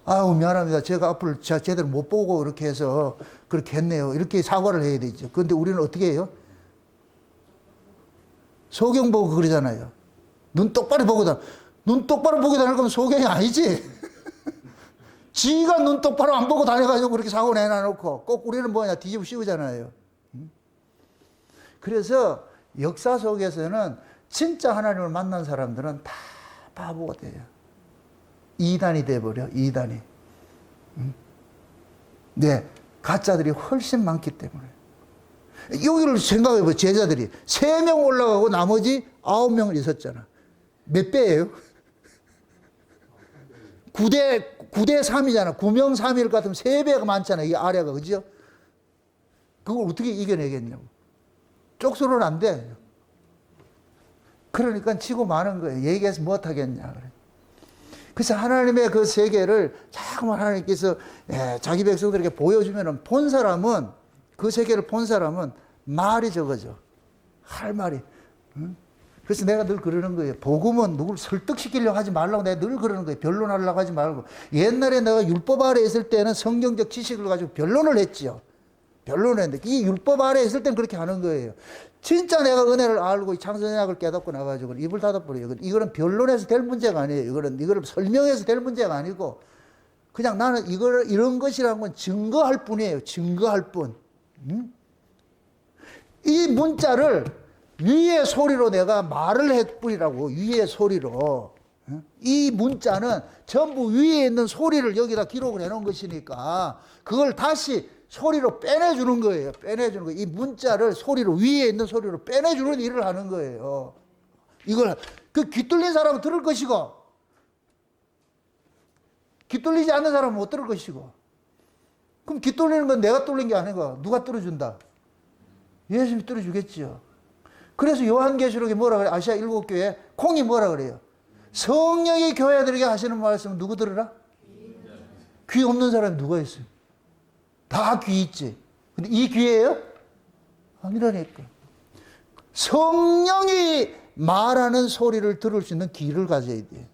아우, 미안합니다. 제가 앞을 제대로 못 보고 이렇게 해서 그렇게 했네요. 이렇게 사과를 해야 되죠. 그런데 우리는 어떻게 해요? 소경 보고 그러잖아요. 눈 똑바로 보고 다닐 거면 소경이 아니지. 지가 눈 똑바로 안 보고 다녀가지고 그렇게 사고 내놔놓고 꼭 우리는 뭐냐 뒤집어 씌우잖아요. 그래서 역사 속에서는 진짜 하나님을 만난 사람들은 다 바보가 돼요. 이단이 돼버려, 이단이. 네, 가짜들이 훨씬 많기 때문에. 여기를 생각해보세요. 제자들이 3명 올라가고 나머지 9명을 있었잖아. 몇 배예요? 9대 3이잖아. 9명 3일 같으면 3배가 많잖아. 이 아래가, 그죠? 그걸 어떻게 이겨내겠냐고. 쪽수로는 안 돼. 그러니까 치고 마는 거예요. 얘기해서 못하겠냐. 그래서 하나님의 그 세계를 자꾸만 하나님께서 자기 백성들에게 보여주면은 본 사람은, 그 세계를 본 사람은 말이 적어져. 할 말이. 응? 그래서 내가 늘 그러는 거예요. 복음은 누굴 설득시키려고 하지 말라고 내가 늘 그러는 거예요. 변론하려고 하지 말고. 옛날에 내가 율법 아래 있을 때는 성경적 지식을 가지고 변론을 했지요. 변론을 했는데 이 율법 아래 있을 때는 그렇게 하는 거예요. 진짜 내가 은혜를 알고 창세전약을 깨닫고 나가지고 입을 닫아버려요. 이거는 변론해서 될 문제가 아니에요. 이거를 설명해서 될 문제가 아니고 그냥 나는 이런 것이라는 건 증거할 뿐이에요. 증거할 뿐. 이 문자를 위의 소리로 내가 말을 했뿐이라고. 위의 소리로. 이 문자는 전부 위에 있는 소리를 여기다 기록을 해놓은 것이니까 그걸 다시 소리로 빼내주는 거예요. 빼내주는 거예요. 이 문자를 소리로, 위에 있는 소리로 빼내주는 일을 하는 거예요. 이걸, 그 귀 뚫린 사람은 들을 것이고, 귀 뚫리지 않는 사람은 못 들을 것이고. 그럼 귀 뚫리는 건 내가 뚫린 게 아니고, 누가 뚫어준다? 예수님이 뚫어주겠지요. 그래서 요한계시록에 뭐라 그래요? 아시아 7교회 콩이 뭐라 그래요? 성령이 교회들에게 하시는 말씀은 누구 들으라? 귀 없는 사람이 누가 있어요? 다 귀 있지. 근데 이 귀예요? 아니라니까. 성령이 말하는 소리를 들을 수 있는 귀를 가져야 돼.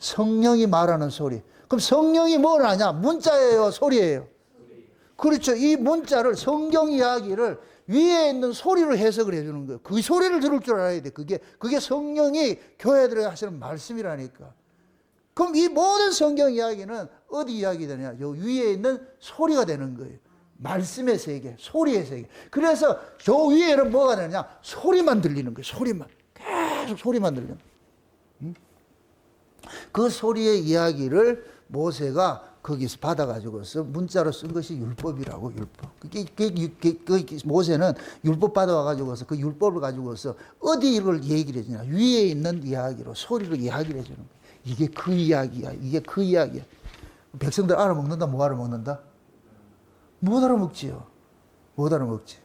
성령이 말하는 소리. 그럼 성령이 뭘 하냐? 문자예요? 소리예요? 그렇죠. 이 문자를, 성경 이야기를 위에 있는 소리로 해석을 해주는 거예요. 그 소리를 들을 줄 알아야 돼. 그게 성령이 교회들에게 하시는 말씀이라니까. 그럼 이 모든 성경 이야기는 어디 이야기 되냐? 요 위에 있는 소리가 되는 거예요. 말씀의 세계, 소리의 세계. 그래서 저 위에는 뭐가 되냐? 소리만 들리는 거예요. 소리만. 계속 소리만 들리는 거예요. 그 소리의 이야기를 모세가 거기서 받아가지고서 문자로 쓴 것이 율법이라고, 율법. 모세는 율법 받아와가지고서 그 율법을 가지고서 어디 이걸 얘기를 해주냐? 위에 있는 이야기로, 소리로 이야기를 해주는 거예요. 이게 그 이야기야. 이게 그 이야기야. 백성들 알아먹는다? 뭐 알아먹는다? 못 알아먹지요. 못 알아먹지.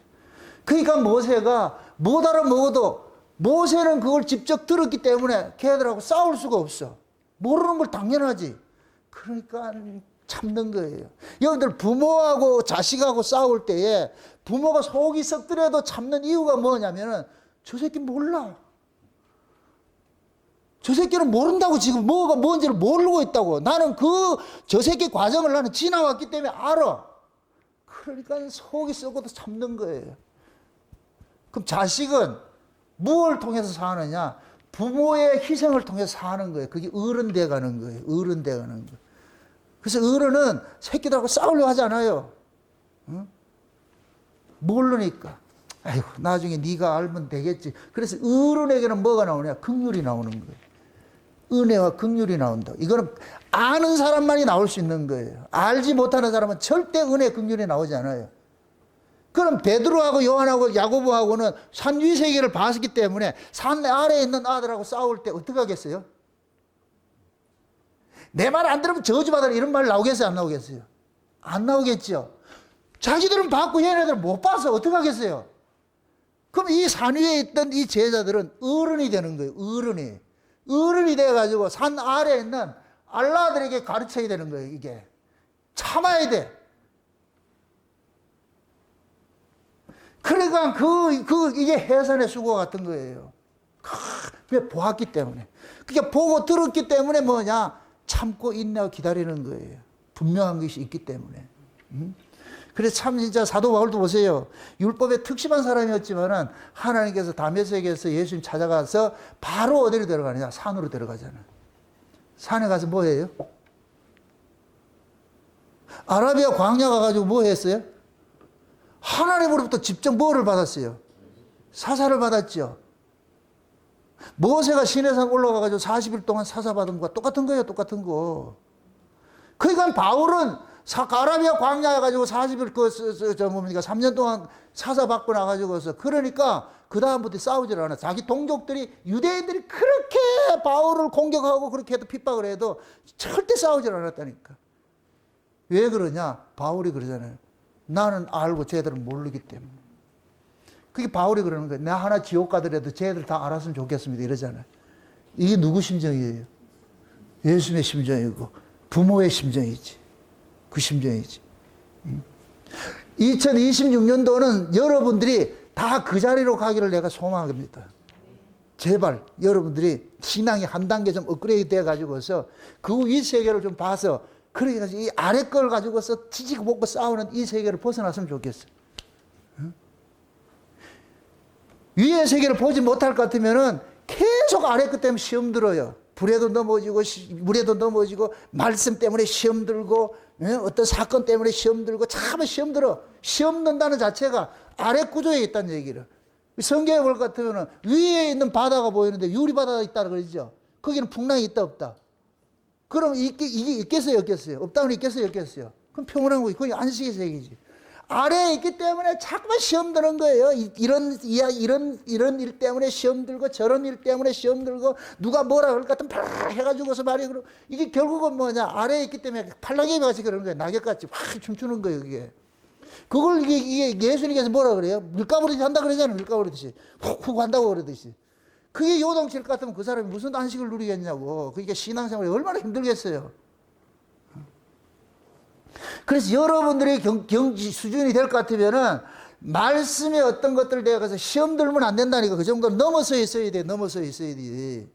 그러니까 모세가 못 알아먹어도 모세는 그걸 직접 들었기 때문에 걔들하고 싸울 수가 없어. 모르는 걸 당연하지. 그러니까 참는 거예요. 여러분들 부모하고 자식하고 싸울 때에 부모가 속이 썩더라도 참는 이유가 뭐냐면은 저 새끼 몰라. 저 새끼는 모른다고 지금 뭐가 뭔지를 모르고 있다고. 나는 저 새끼 과정을 나는 지나왔기 때문에 알아. 그러니까 속이 썩어도 참는 거예요. 그럼 자식은 무엇을 통해서 사느냐? 부모의 희생을 통해서 사는 거예요. 그게 어른돼 가는 거예요. 어른돼 가는 거. 그래서 어른은 새끼들하고 싸우려고 하지 않아요. 응? 모르니까. 아이고 나중에 네가 알면 되겠지. 그래서 어른에게는 뭐가 나오냐? 긍휼이 나오는 거예요. 은혜와 긍휼이 나온다. 이거는 아는 사람만이 나올 수 있는 거예요. 알지 못하는 사람은 절대 은혜, 긍휼이 나오지 않아요. 그럼 베드로하고 요한하고 야고보하고는 산 위 세계를 봤기 때문에 산 아래에 있는 아들하고 싸울 때 어떻게 하겠어요? 내 말 안 들으면 저주받아라 이런 말 나오겠어요? 안 나오겠어요? 안 나오겠죠. 자기들은 봤고 얘네들은 못 봐서 어떻게 하겠어요? 그럼 이 산 위에 있던 이 제자들은 어른이 되는 거예요. 어른이 돼가지고 산 아래에 있는 알라들에게 가르쳐야 되는 거예요. 이게 참아야 돼. 그러니까 이게 해산의 수고 같은 거예요. 왜 보았기 때문에. 그러니까 보고 들었기 때문에 뭐냐? 참고 인내하고 기다리는 거예요. 분명한 것이 있기 때문에. 그래서 참 진짜 사도 바울도 보세요. 율법에 특심한 사람이었지만은 하나님께서 다메섹에서 예수님 찾아가서 바로 어디로 데려가느냐? 산으로 데려가잖아요. 산에 가서 뭐 해요? 아라비아 광야 가가지고 뭐 했어요? 하나님으로부터 직접 뭐를 받았어요? 사사를 받았죠. 모세가 시내산 올라가가지고 40일 동안 사사 받은 거와 똑같은 거예요. 똑같은 거. 그러니까 바울은 아라비아 광야에 가지고 40일 뭡니까? 3년 동안 사사 받고 나가지고서 그러니까 그 다음부터 싸우질 않아. 자기 동족들이 유대인들이 그렇게 바울을 공격하고 그렇게 해도 핍박을 해도 절대 싸우질 않았다니까. 왜 그러냐? 바울이 그러잖아요. 나는 알고 쟤들은 모르기 때문에. 그게 바울이 그러는 거예요. 나 하나 지옥 가더라도 쟤들 다 알았으면 좋겠습니다. 이러잖아요. 이게 누구 심정이에요? 예수님의 심정이고 부모의 심정이지. 그 심정이지. 2026년도는 여러분들이 다 그 자리로 가기를 내가 소망합니다. 제발 여러분들이 신앙이 한 단계 좀 업그레이드 돼가지고서 그 위 세계를 좀 봐서 그러니까 이 아래 걸 가지고서 뒤지고 먹고 싸우는 이 세계를 벗어났으면 좋겠어. 위의 세계를 보지 못할 것 같으면은 계속 아래 것 때문에 시험 들어요. 불에도 넘어지고 물에도 넘어지고 말씀 때문에 시험 들고 어떤 사건 때문에 시험 들고 참 시험 들어. 시험 든다는 자체가 아래 구조에 있다는 얘기를. 성경에 볼 것 같으면 위에 있는 바다가 보이는데 유리바다가 있다고 그러죠. 거기는 풍랑이 있다 없다. 그럼 이게 있겠어요 없겠어요? 없다면 있겠어요 없겠어요? 그럼 평온한 거지. 그건 안식의 세계지. 아래에 있기 때문에 자꾸만 시험 드는 거예요. 이런 일 때문에 시험 들고 저런 일 때문에 시험 들고 누가 뭐라 그럴 것 같으면 팍 해가지고서 말이 그러 이게 결국은 뭐냐 아래에 있기 때문에 팔랑개비 같이 그러는 거예요. 낙엽같이 확 춤추는 거예요. 그게 그걸 이게 예수님께서 뭐라 그래요? 밀가부르듯이 한다 그러잖아요. 밀가부르듯이 훅훅 한다고 그러듯이 그게 요동칠 것 같으면 그 사람이 무슨 안식을 누리겠냐고. 그러니까 신앙생활이 얼마나 힘들겠어요. 그래서 여러분들의 경지 수준이 될 것 같으면은 말씀의 어떤 것들을 대해서 시험 들면 안 된다니까. 그 정도 넘어서 있어야 돼. 넘어서 있어야 돼.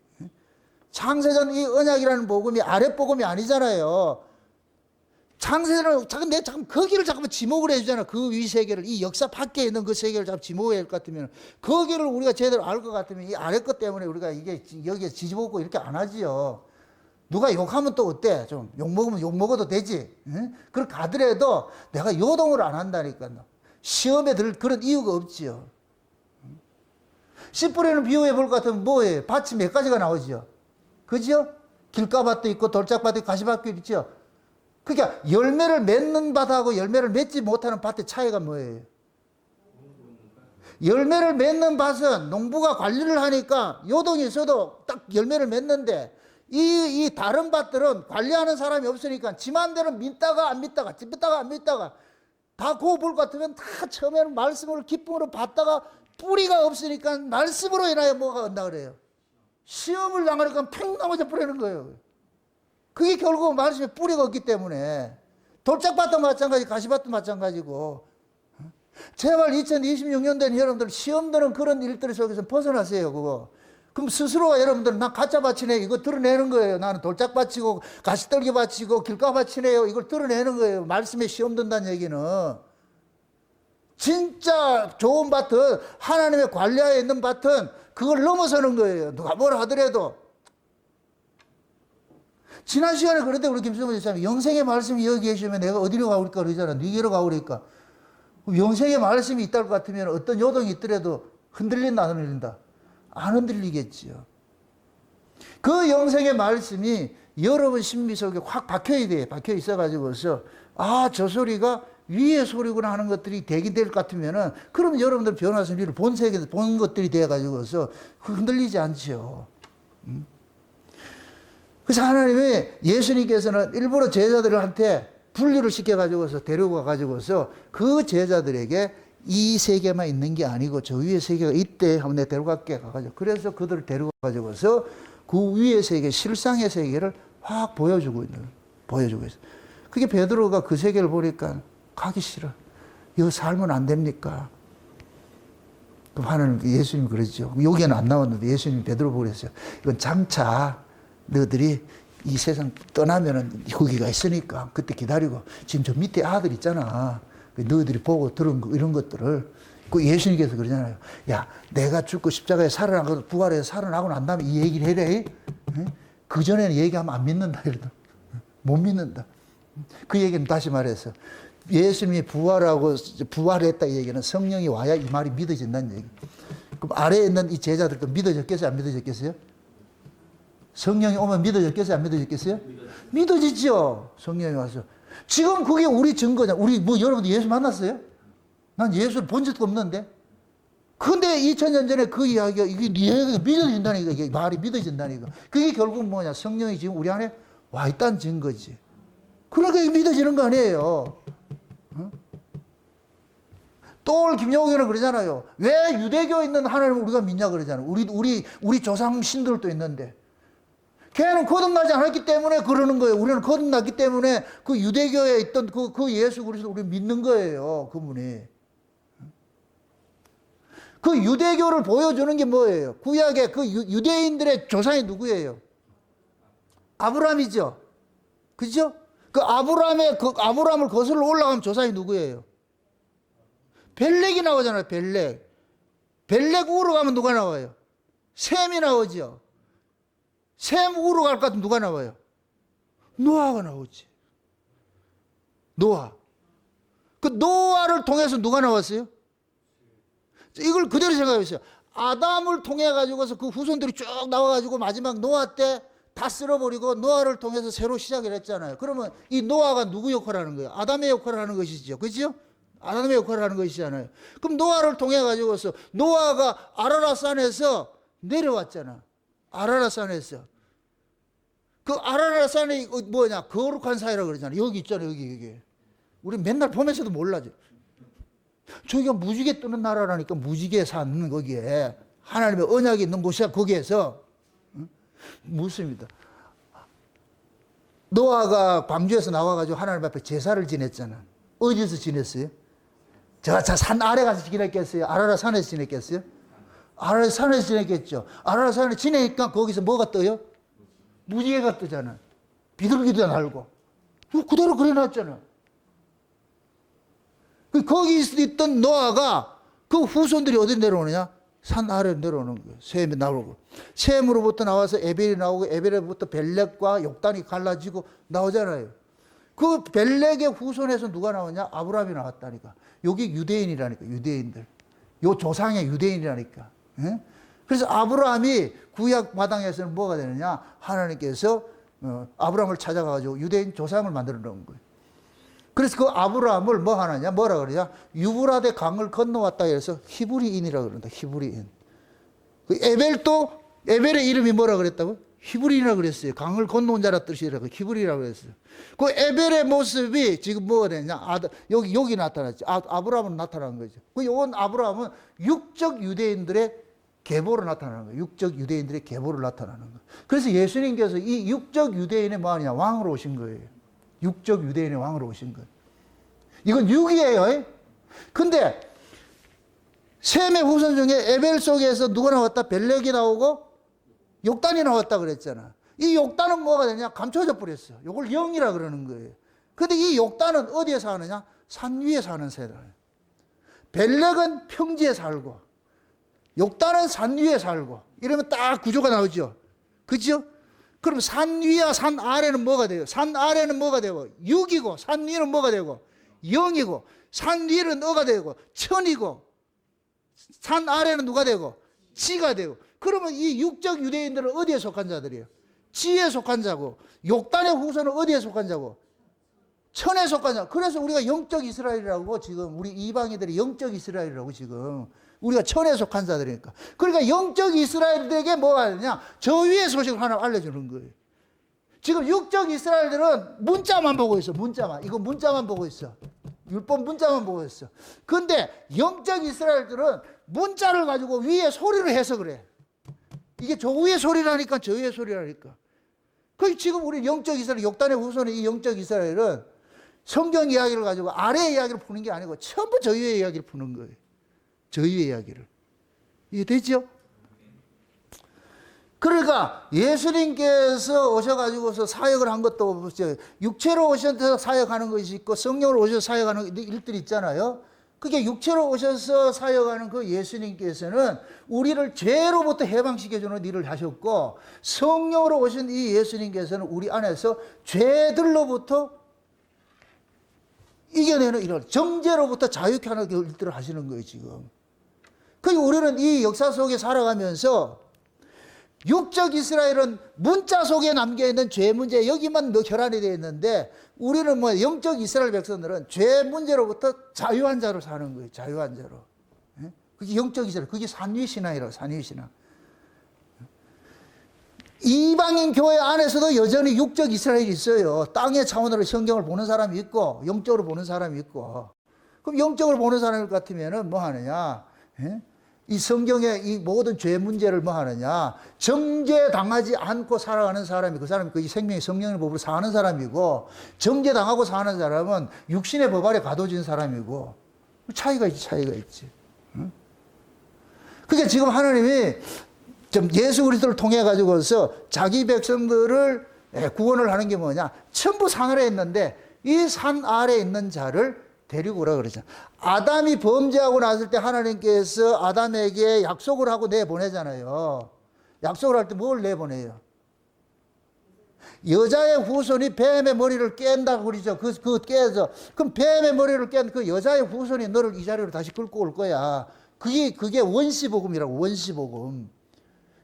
창세전 이 언약이라는 복음이 아랫 복음이 아니잖아요. 창세전은 잠깐 거기를 잠깐만 지목을 해주잖아. 그 위 세계를 이 역사 밖에 있는 그 세계를 잠깐 지목해야 할 것 같으면 거기를 우리가 제대로 알 것 같으면 이 아랫 것 때문에 우리가 이게 여기에 지지볶고 이렇게 안 하지요. 누가 욕하면 또 어때? 좀 욕먹으면 욕먹어도 되지. 응? 그렇게 가더라도 내가 요동을 안 한다니까요. 시험에 들 그런 이유가 없지요. 씨 뿌리는 비유해 볼 것 같으면 뭐예요? 밭이 몇 가지가 나오지요? 그죠? 길가밭도 있고 돌짝밭도 있고 가시밭도 있죠? 그러니까 열매를 맺는 밭하고 열매를 맺지 못하는 밭의 차이가 뭐예요? 열매를 맺는 밭은 농부가 관리를 하니까 요동이 있어도 딱 열매를 맺는데 이 다른 밭들은 관리하는 사람이 없으니까 지 맘대로 믿다가 안 믿다가 믿다가 안 믿다가 다 그거 볼 것 같으면 다 처음에는 말씀으로 기쁨으로 받다가 뿌리가 없으니까 말씀으로 인하여 뭐가 온다 그래요. 시험을 당하니까 팽 넘어져 버리는 거예요. 그게 결국 말씀에 뿌리가 없기 때문에 돌짝밭도 마찬가지 가시밭도 마찬가지고 제발 2026년도에는 여러분들 시험 드는 그런 일들 속에서 벗어나세요. 그거 그럼 스스로가 여러분들은 난 가짜 밭이네 이거 드러내는 거예요. 나는 돌짝밭이고 가시떨기 밭이고 길가밭이네요. 이걸 드러내는 거예요. 말씀에 시험 든다는 얘기는 진짜 좋은 밭은 하나님의 관리하에 있는 밭은 그걸 넘어서는 거예요. 누가 뭐라 하더라도 지난 시간에 그런데 우리 김성근 집사님이 영생의 말씀이 여기 계시면 내가 어디로 가오리까 그러잖아. 네게로 가오리까. 영생의 말씀이 있다는 것 같으면 어떤 요동이 있더라도 흔들린다 안 흔들린다? 안 흔들리겠지요. 그 영생의 말씀이 여러분 심리 속에 확 박혀야 돼. 박혀 있어가지고서 아, 저 소리가 위의 소리구나 하는 것들이 되게 될 것 같으면은 그럼 여러분들 변화선리를 본 세계 본 것들이 돼가지고서 흔들리지 않지요. 그래서 하나님이 예수님께서는 일부러 제자들한테 분리를 시켜가지고서 데리고 가가지고서 그 제자들에게 이 세계만 있는 게 아니고 저 위의 세계가 있대 하면 내가 데려갈게 가가지고 그래서 그들을 데려가가지고서 그 위의 세계 실상의 세계를 확 보여주고 있어. 그게 베드로가 그 세계를 보니까 가기 싫어. 이거 살면 안 됩니까? 그럼 하나님 예수님 그러죠. 여기에는 안 나왔는데 예수님 베드로 보고 그랬어요. 이건 장차 너희들이 이 세상 떠나면은 거기가 있으니까 그때 기다리고 지금 저 밑에 아들 있잖아. 너희들이 보고 들은 이런 것들을 그 예수님께서 그러잖아요. 야, 내가 죽고 십자가에 살아나고 부활해서 살아나고 난 다음에 이 얘기를 해래. 그 전에는 얘기하면 안 믿는다. 이러다 못 믿는다. 그 얘기는 다시 말해서 예수님이 부활했다 이 얘기는 성령이 와야 이 말이 믿어진다는 얘기. 그럼 아래에 있는 이 제자들도 믿어졌겠어요? 안 믿어졌겠어요? 성령이 오면 믿어졌겠어요? 안 믿어졌겠어요? 믿어지죠. 성령이 와서. 지금 그게 우리 증거냐. 우리 여러분들 예수 만났어요? 난 예수를 본 적도 없는데. 근데 2000년 전에 그 이야기가 이게 믿어진다니까. 이게 말이 믿어진다니까. 그게 결국 뭐냐. 성령이 지금 우리 안에 와 있다는 증거지. 그러니까 이게 믿어지는 거 아니에요. 어? 또 오늘 김용욱이는 그러잖아요. 왜 유대교에 있는 하나님을 우리가 믿냐 그러잖아요. 우리 조상 신들도 있는데. 걔는 거듭나지 않았기 때문에 그러는 거예요. 우리는 거듭났기 때문에 그 유대교에 있던 그 예수 그리스도 우리 믿는 거예요. 그분이. 그 유대교를 보여주는 게 뭐예요? 구약의 그 유대인들의 조상이 누구예요? 아브라함이죠. 그죠? 그 아브라함을 거슬러 올라가면 조상이 누구예요? 벨렉이 나오잖아요. 벨렉 우로 가면 누가 나와요? 셈이 나오죠. 셈 우로 갈 것 같으면 누가 나와요? 노아가 나오지. 노아. 그 노아를 통해서 누가 나왔어요? 이걸 그대로 생각해보세요. 아담을 통해 가지고서 그 후손들이 쭉 나와가지고 마지막 노아 때 다 쓸어버리고 노아를 통해서 새로 시작을 했잖아요. 그러면 이 노아가 누구 역할을 하는 거예요? 아담의 역할을 하는 것이죠. 그죠? 아담의 역할을 하는 것이잖아요. 그럼 노아를 통해 가지고서 노아가 아라랏산에서 내려왔잖아. 아라랏산에서. 그 아라랏산이 뭐냐? 거룩한 사회라고 그러잖아. 여기 있잖아. 여기. 우리 맨날 보면서도 몰라죠. 저기가 무지개 뜨는 나라라니까 무지개 사는 거기에 하나님의 언약이 있는 곳이야. 거기에서 묻습니다. 노아가 광주에서 나와가지고 하나님 앞에 제사를 지냈잖아. 어디서 지냈어요? 제가 산 아래 가서 지냈겠어요? 아라랏 산에서 지냈겠어요? 아라랏 산에서 지냈겠죠. 아라랏 산에 지내니까 거기서 뭐가 떠요? 무지개가 뜨잖아. 비둘기도 날고. 그대로 그려놨잖아. 거기 있던 노아가 그 후손들이 어디 내려오느냐? 산 아래로 내려오는 거예요. 셈이 나오고. 셈으로부터 나와서 에벨이 나오고 에벨로부터 벨렉과 욕단이 갈라지고 나오잖아요. 그 벨렉의 후손에서 누가 나오냐? 아브라함이 나왔다니까. 여기 유대인이라니까. 유대인들. 요 조상의 유대인이라니까. 예? 그래서 아브라함이 구약 마당에서는 뭐가 되느냐? 하나님께서 아브라함을 찾아가지고 유대인 조상을 만들어 놓은 거예요. 그래서 그 아브라함을 뭐 하느냐? 뭐라 그러냐? 유브라데 강을 건너왔다 해서 히브리인이라고 그런다. 히브리인. 그 에벨의 이름이 뭐라 그랬다고? 히브리인이라고 그랬어요. 강을 건너온 자라 뜻이라고 히브리라고 그랬어요. 그 에벨의 모습이 지금 뭐가 되냐? 여기 나타났지. 아브라함은 나타난 거죠. 그 요건 아브라함은 육적 유대인들의 계보로 나타나는 거예요. 육적 유대인들의 계보로 나타나는 거예요. 그래서 예수님께서 이 육적 유대인의 뭐 하냐? 왕으로 오신 거예요. 육적 유대인의 왕으로 오신 거예요. 이건 육이에요. 근데 셈의 후손 중에 에벨 속에서 누가 나왔다? 벨렉이 나오고 욕단이 나왔다 그랬잖아. 이 욕단은 뭐가 되냐? 감춰져 버렸어. 이걸 영이라 그러는 거예요. 근데 이 욕단은 어디에 사느냐? 산 위에 사는 새다. 벨렉은 평지에 살고 욕단은 산 위에 살고 이러면 딱 구조가 나오죠. 그죠? 그럼 산 위와 산 아래는 뭐가 돼요? 산 아래는 뭐가 되고 육이고 산 위는 뭐가 되고 영이고 산 위는 너가 되고 천이고 산 아래는 누가 되고 지가 되고. 그러면 이 육적 유대인들은 어디에 속한 자들이에요? 지에 속한 자고 욕단의 후손은 어디에 속한 자고 천에 속한 자. 그래서 우리가 영적 이스라엘이라고 지금 우리 이방인들이 영적 이스라엘이라고 지금 우리가 천에 속한 자들이니까. 그러니까 영적 이스라엘들에게 뭐가 되냐? 저 위의 소식을 하나 알려주는 거예요. 지금 육적 이스라엘들은 문자만 보고 있어. 문자만. 이거 문자만 보고 있어. 율법 문자만 보고 있어. 근데 영적 이스라엘들은 문자를 가지고 위에 소리를 해석을 해. 이게 저 위의 소리라니까 저 위의 소리라니까. 그 지금 우리 영적 이스라엘, 욕단의 후손의 이 영적 이스라엘은 성경 이야기를 가지고 아래의 이야기를 푸는 게 아니고 전부 저 위의 이야기를 푸는 거예요. 저 위의 이야기를. 이해되죠? 그러니까 예수님께서 오셔가지고서 사역을 한 것도 없어요. 육체로 오셔서 사역하는 것이 있고 성령으로 오셔서 사역하는 일들이 있잖아요. 그게 육체로 오셔서 사역하는 그 예수님께서는 우리를 죄로부터 해방시켜주는 일을 하셨고, 성령으로 오신 이 예수님께서는 우리 안에서 죄들로부터 이겨내는 이런 정죄로부터 자유케 하는 일들을 하시는 거예요, 지금. 그러니까 우리는 이 역사 속에 살아가면서 육적 이스라엘은 문자 속에 남겨있는 죄 문제, 여기만 혈안이 되어 있는데, 우리는 뭐 영적 이스라엘 백성들은 죄 문제로부터 자유한 자로 사는 거예요, 자유한 자로. 그게 영적 이스라엘, 그게 산위신앙이라고, 산위신앙. 이방인 교회 안에서도 여전히 육적 이스라엘이 있어요. 땅의 차원으로 성경을 보는 사람이 있고 영적으로 보는 사람이 있고. 그럼 영적으로 보는 사람 같으면은 뭐 하느냐? 이 성경의 이 모든 죄 문제를 뭐 하느냐? 정죄당하지 않고 살아가는 사람이, 그 사람이 그 생명의 성령의 법으로 사는 사람이고, 정죄당하고 사는 사람은 육신의 법 아래 가둬진 사람이고, 차이가 있지, 차이가 있지. 그러니까 지금 하나님이 좀 예수 그리스도를 통해 가지고서 자기 백성들을 구원을 하는 게 뭐냐? 전부 산 아래에 있는데 이 산 아래에 있는 자를 데리고 오라 그러죠. 아담이 범죄하고 났을 때 하나님께서 아담에게 약속을 하고 내보내잖아요. 약속을 할 때 뭘 내보내요? 여자의 후손이 뱀의 머리를 깬다고 그러죠. 그 깨서. 그럼 뱀의 머리를 깬 그 여자의 후손이 너를 이 자리로 다시 끌고 올 거야. 그게 원시복음이라고, 원시복음.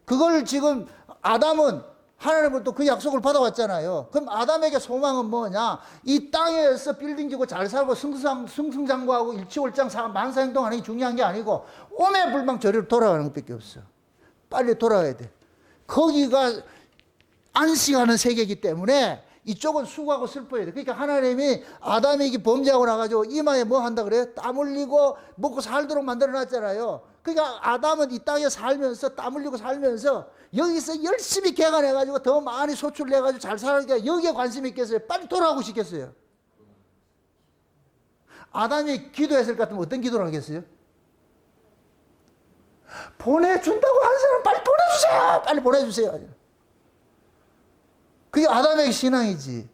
그걸 지금 아담은 하나님으로부터 그 약속을 받아왔잖아요. 그럼 아담에게 소망은 뭐냐? 이 땅에서 빌딩 지고 잘 살고 승승장구하고 일치월장 만사행동하는 게 중요한 게 아니고 오매불망 저리로 돌아가는 것밖에 없어. 빨리 돌아가야 돼. 거기가 안식하는 세계이기 때문에 이쪽은 수고하고 슬퍼야 돼. 그러니까 하나님이 아담에게 범죄하고 나가지고 이마에 뭐 한다 그래요? 땀 흘리고 먹고 살도록 만들어 놨잖아요. 그러니까 아담은 이 땅에 살면서 땀 흘리고 살면서 여기서 열심히 개간해가지고 더 많이 소출내가지고 잘 살아니까 여기에 관심이 있겠어요? 빨리 돌아가고 싶겠어요? 아담이 기도했을 것 같으면 어떤 기도를 하겠어요? 보내준다고 한 사람 빨리 보내주세요! 빨리 보내주세요! 그게 아담의 신앙이지.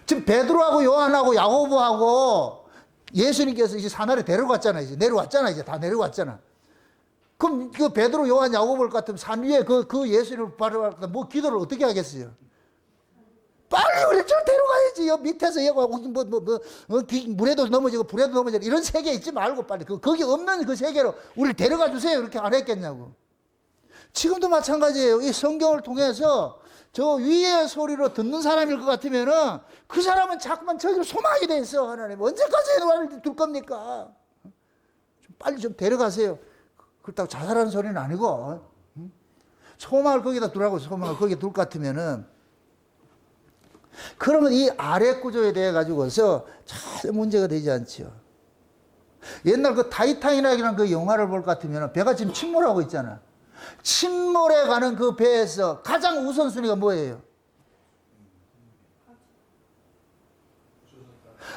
지금 베드로하고 요한하고 야고보하고 예수님께서 이제 산하에 데려갔잖아요. 이제 내려왔잖아. 이제 다 내려왔잖아. 그럼 그 베드로, 요한, 야고보를 같으면 산 위에 그 예수님을 바라볼 때 뭐 기도를 어떻게 하겠어요? 빨리 우리 저 데려가야지. 요 밑에서 물에도 넘어지고 불에도 넘어지고 이런 세계 있지 말고 빨리 거기 없는 그 세계로 우리를 데려가 주세요. 이렇게 안 했겠냐고. 지금도 마찬가지예요. 이 성경을 통해서 저 위의 소리로 듣는 사람일 것 같으면은 그 사람은 자꾸만 저기로 소망이 돼 있어. 하나님 언제까지 너를 둘 겁니까? 좀 빨리 좀 데려가세요. 그렇다고 자살하는 소리는 아니고 소망을 거기다 두라고. 소망을 거기에 둘 것 같으면은 그러면 이 아래 구조에 대해 가지고서 잘 문제가 되지 않지요. 옛날 그 타이타닉이라는 그 영화를 볼 것 같으면 배가 지금 침몰하고 있잖아. 침몰해 가는 그 배에서 가장 우선순위가 뭐예요?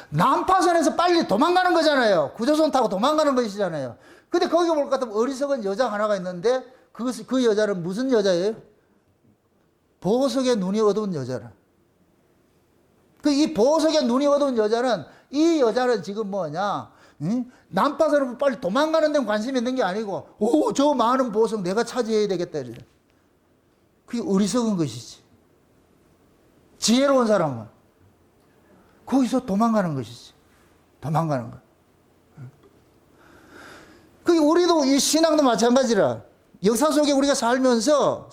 난파선에서 빨리 도망가는 거잖아요. 구조선 타고 도망가는 것이잖아요. 근데 거기 볼 것 같으면 어리석은 여자 하나가 있는데 그 여자는 무슨 여자예요? 보석의 눈이 어두운 여자라. 이 보석의 눈이 어두운 여자는 이 여자는 지금 뭐냐? 난파선으로 빨리 도망가는 데는 관심이 있는 게 아니고 저 많은 보석 내가 차지해야 되겠다. 이래. 그게 어리석은 것이지. 지혜로운 사람은 거기서 도망가는 것이지. 도망가는 거. 그게 우리도 이 신앙도 마찬가지라. 역사 속에 우리가 살면서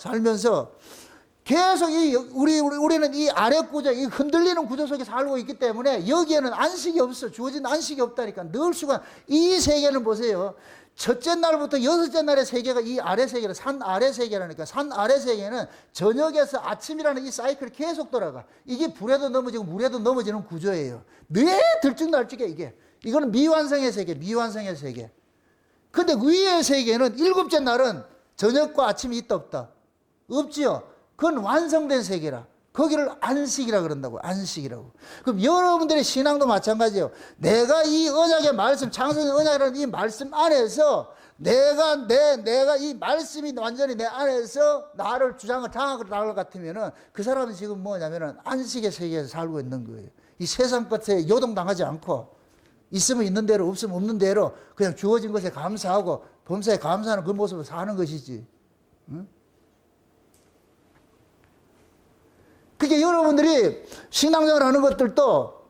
계속 우리는 이 아래 구조, 이 흔들리는 구조 속에 살고 있기 때문에 여기에는 안식이 없어. 주어진 안식이 없다니까. 늘 수가. 이 세계는 보세요. 첫째 날부터 여섯째 날의 세계가 이 아래 세계는 산 아래 세계라니까. 산 아래 세계는 저녁에서 아침이라는 이 사이클이 계속 돌아가. 이게 불에도 넘어지고 물에도 넘어지는 구조예요. 늘 들쭉날쭉해 이게. 이거는 미완성의 세계, 미완성의 세계. 근데 위의 세계는 일곱째 날은 저녁과 아침이 있다 없다? 없지요. 그건 완성된 세계라. 거기를 안식이라 그런다고. 안식이라고. 그럼 여러분들의 신앙도 마찬가지예요. 내가 이 언약의 말씀, 창세기 언약이라는 이 말씀 안에서 내가 이 말씀이 완전히 내 안에서 나를 장악을 나올 것 같으면은 그 사람은 지금 뭐냐면은 안식의 세계에서 살고 있는 거예요. 이 세상 끝에 요동당하지 않고 있으면 있는 대로 없으면 없는 대로 그냥 주어진 것에 감사하고 범사에 감사하는 그 모습을 사는 것이지. 응? 그게 여러분들이 신앙생활 하는 것들도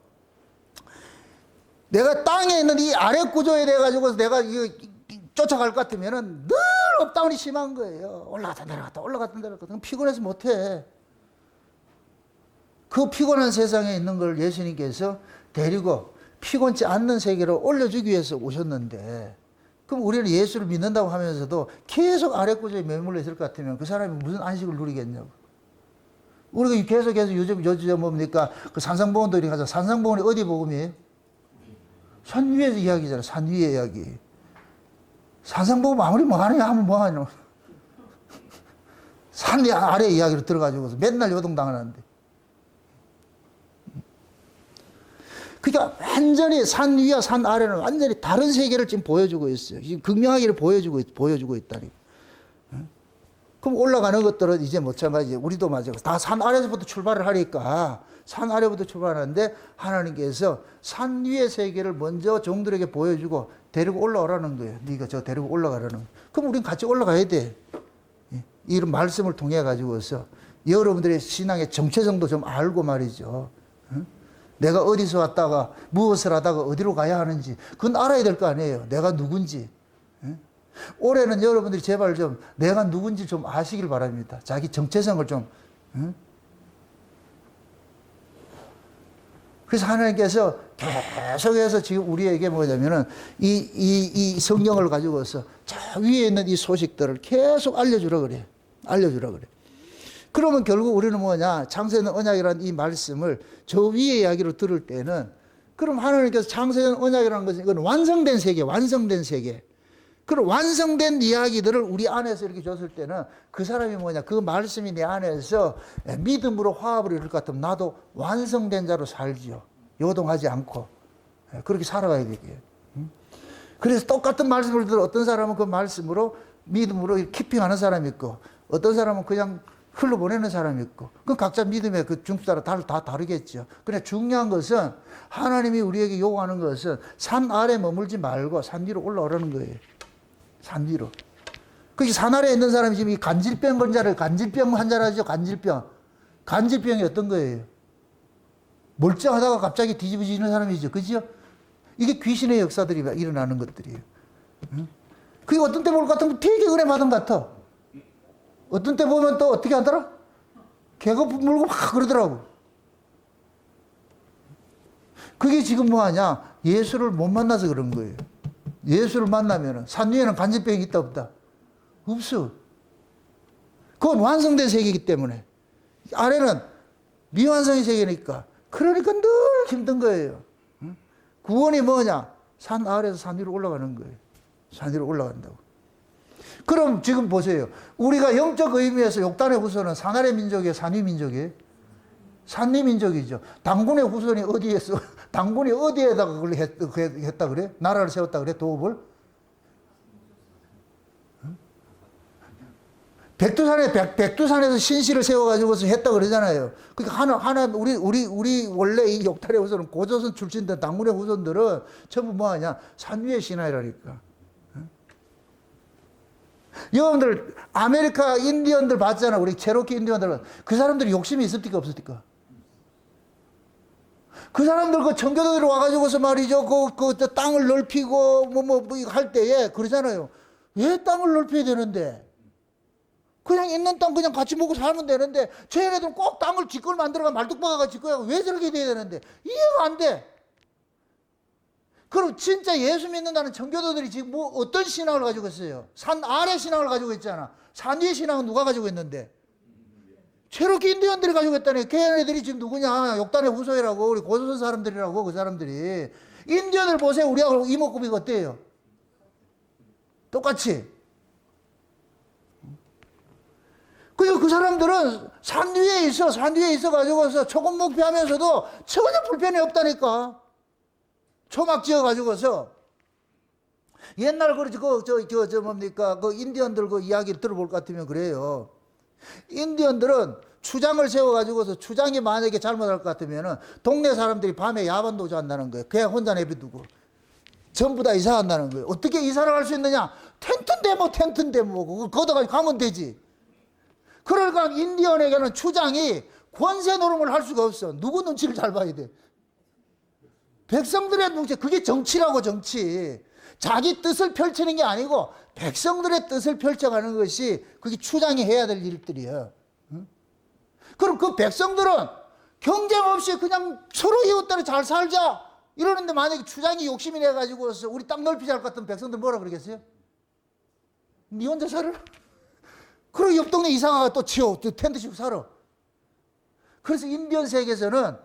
내가 땅에 있는 이 아래 구조에 대해 가지고서 내가 이거 쫓아갈 것 같으면은 늘 업다운이 심한 거예요. 올라갔다 내려갔다 올라갔다 내려갔다. 그럼 피곤해서 못해. 그 피곤한 세상에 있는 걸 예수님께서 데리고 피곤치 않는 세계로 올려주기 위해서 오셨는데, 그럼 우리는 예수를 믿는다고 하면서도 계속 아래 구조에 매물러 있을 것 같으면 그 사람이 무슨 안식을 누리겠냐고. 우리가 계속해서 요즘 뭡니까? 그 산상보원들이 가서, 산상보원이 어디 복음이에요? 산 위에서 이야기잖아. 산 위의 이야기. 산상보험 아무리 뭐하냐 하면 뭐하냐. 산 아래 이야기로 들어가지고서 맨날 요동당하는데. 그러니까 완전히 산 위와 산 아래는 완전히 다른 세계를 지금 보여주고 있어요. 지금 극명하게 보여주고 있다니. 그럼 올라가는 것들은 이제 마찬가지. 우리도 마찬가지. 다 산 아래서부터 출발을 하니까 산 아래부터 출발하는데 하나님께서 산 위의 세계를 먼저 종들에게 보여주고 데리고 올라오라는 거예요. 네가 저 데리고 올라가라는 거예요. 그럼 우린 같이 올라가야 돼. 이런 말씀을 통해 가지고서 여러분들의 신앙의 정체성도 좀 알고 말이죠. 내가 어디서 왔다가 무엇을 하다가 어디로 가야 하는지 그건 알아야 될 거 아니에요. 내가 누군지. 올해는 여러분들이 제발 좀 내가 누군지 좀 아시길 바랍니다. 자기 정체성을 좀. 그래서 하나님께서 계속해서 지금 우리에게 뭐냐면은 이 성경을 가지고서 저 위에 있는 이 소식들을 계속 알려주라 그래. 알려주라 그래. 그러면 결국 우리는 뭐냐? 창세는 언약이라는 이 말씀을 저 위의 이야기로 들을 때는, 그럼 하나님께서 창세는 언약이라는 것은 이건 완성된 세계, 완성된 세계. 그런 완성된 이야기들을 우리 안에서 이렇게 줬을 때는 그 사람이 뭐냐? 그 말씀이 내 안에서 믿음으로 화합을 이룰 것 같으면 나도 완성된 자로 살지요. 요동하지 않고. 그렇게 살아가야 되게. 그래서 똑같은 말씀을 들어 어떤 사람은 그 말씀으로 믿음으로 키핑하는 사람이 있고, 어떤 사람은 그냥 흘러보내는 사람이 있고, 그 각자 믿음의 그 중수따라 다 다르겠죠. 근데 중요한 것은 하나님이 우리에게 요구하는 것은 산 아래 머물지 말고 산 위로 올라오라는 거예요. 산 위로. 그게 산 아래에 있는 사람이 지금 이 간질병 환자를 간질병 환자라죠. 간질병. 간질병이 어떤 거예요? 멀쩡하다가 갑자기 뒤집어지는 사람이죠. 그죠? 이게 귀신의 역사들이 일어나는 것들이에요. 그게 어떤 때 볼 것 같으면 되게 은혜 받은 것 같아. 어떤 때 보면 또 어떻게 하더라? 개가 물고 막 그러더라고. 그게 지금 뭐하냐? 예수를 못 만나서 그런 거예요. 예수를 만나면 산 위에는 간질병이 있다 없다? 없어. 그건 완성된 세계이기 때문에. 아래는 미완성의 세계니까. 그러니까 늘 힘든 거예요. 구원이 뭐냐? 산 아래에서 산 위로 올라가는 거예요. 산 위로 올라간다고. 그럼 지금 보세요. 우리가 영적 의미에서 욕단의 후손은 산 아래 민족이에요? 산 위 민족이에요? 산 위 민족이죠. 당군의 후손이 어디에서, 당군이 어디에다가 그걸 했다 그래? 나라를 세웠다 그래? 도읍을? 백두산에서 신실을 세워가지고서 했다 그러잖아요. 그러니까 우리 원래 이 욕단의 후손은 고조선 출신들, 당군의 후손들은 전부 뭐 하냐? 산 위의 신하이라니까. 여러분들 아메리카 인디언들 봤잖아. 우리 체로키 인디언들. 그 사람들이 욕심이 있을까 없을까? 그 사람들 그 청교도들이 와가지고서 말이죠. 그 땅을 넓히고 뭐 할 때에 그러잖아요. 왜 땅을 넓혀야 되는데? 그냥 있는 땅 그냥 같이 먹고 살면 되는데 쟤네들은 꼭 땅을 짓걸 만들어가 말뚝박아가 짓거야. 왜 저렇게 돼야 되는데? 이해가 안 돼. 그럼 진짜 예수 믿는다는 청교도들이 지금 뭐 어떤 신앙을 가지고 있어요? 산 아래 신앙을 가지고 있잖아. 산 위의 신앙은 누가 가지고 있는데? 체로키 인디언들이 가지고 있다니. 걔네들이 지금 누구냐? 욕단의 후손이라고. 우리 고조선 사람들이라고. 그 사람들이. 인디언을 보세요. 우리하고 이목구비가 어때요? 똑같이. 그래서 그 사람들은 산 위에 있어. 산 위에 있어가지고서 초급 목표하면서도 전혀 불편이 없다니까. 초막 지어가지고서. 옛날 뭡니까? 그 인디언들 그 이야기를 들어볼 것 같으면 그래요. 인디언들은 추장을 세워가지고서 추장이 만약에 잘못할 것 같으면은 동네 사람들이 밤에 야반 도주한다는 거예요. 그냥 혼자 내비두고. 전부 다 이사한다는 거예요. 어떻게 이사를 할 수 있느냐? 텐트인데 뭐. 그거 걷어가지고 가면 되지. 그러니까 인디언에게는 추장이 권세 노름을 할 수가 없어. 누구 눈치를 잘 봐야 돼. 백성들의 묵시, 그게 정치라고, 정치. 자기 뜻을 펼치는 게 아니고 백성들의 뜻을 펼쳐가는 것이 그게 추장이 해야 될 일들이에요. 그럼 그 백성들은 경쟁 없이 그냥 서로 이웃들이 잘 살자 이러는데, 만약에 추장이 욕심이 내가지고서 우리 땅 넓히자 할 것 같으면 백성들 뭐라 그러겠어요? 니 혼자 살아? 그리고 옆 동네 이상하가 또 치워, 또 텐트 치고 살아. 그래서 인변 세계에서는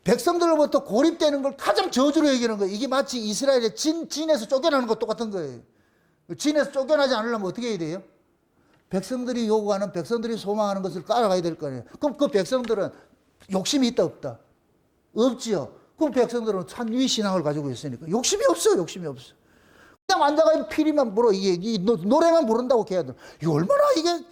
백성들로부터 고립되는 걸 가장 저주로 여기는 거예요. 이게 마치 이스라엘의 진에서 쫓겨나는 것 똑같은 거예요. 진에서 쫓겨나지 않으려면 어떻게 해야 돼요? 백성들이 요구하는, 백성들이 소망하는 것을 따라가야 될 거 아니에요. 그럼 그 백성들은 욕심이 있다 없다? 없지요. 그럼 백성들은 찬위 신앙을 가지고 있으니까 욕심이 없어, 욕심이 없어. 그냥 앉아가 피리만 불어, 이게 노래만 부른다고 걔들. 이거 얼마나 이게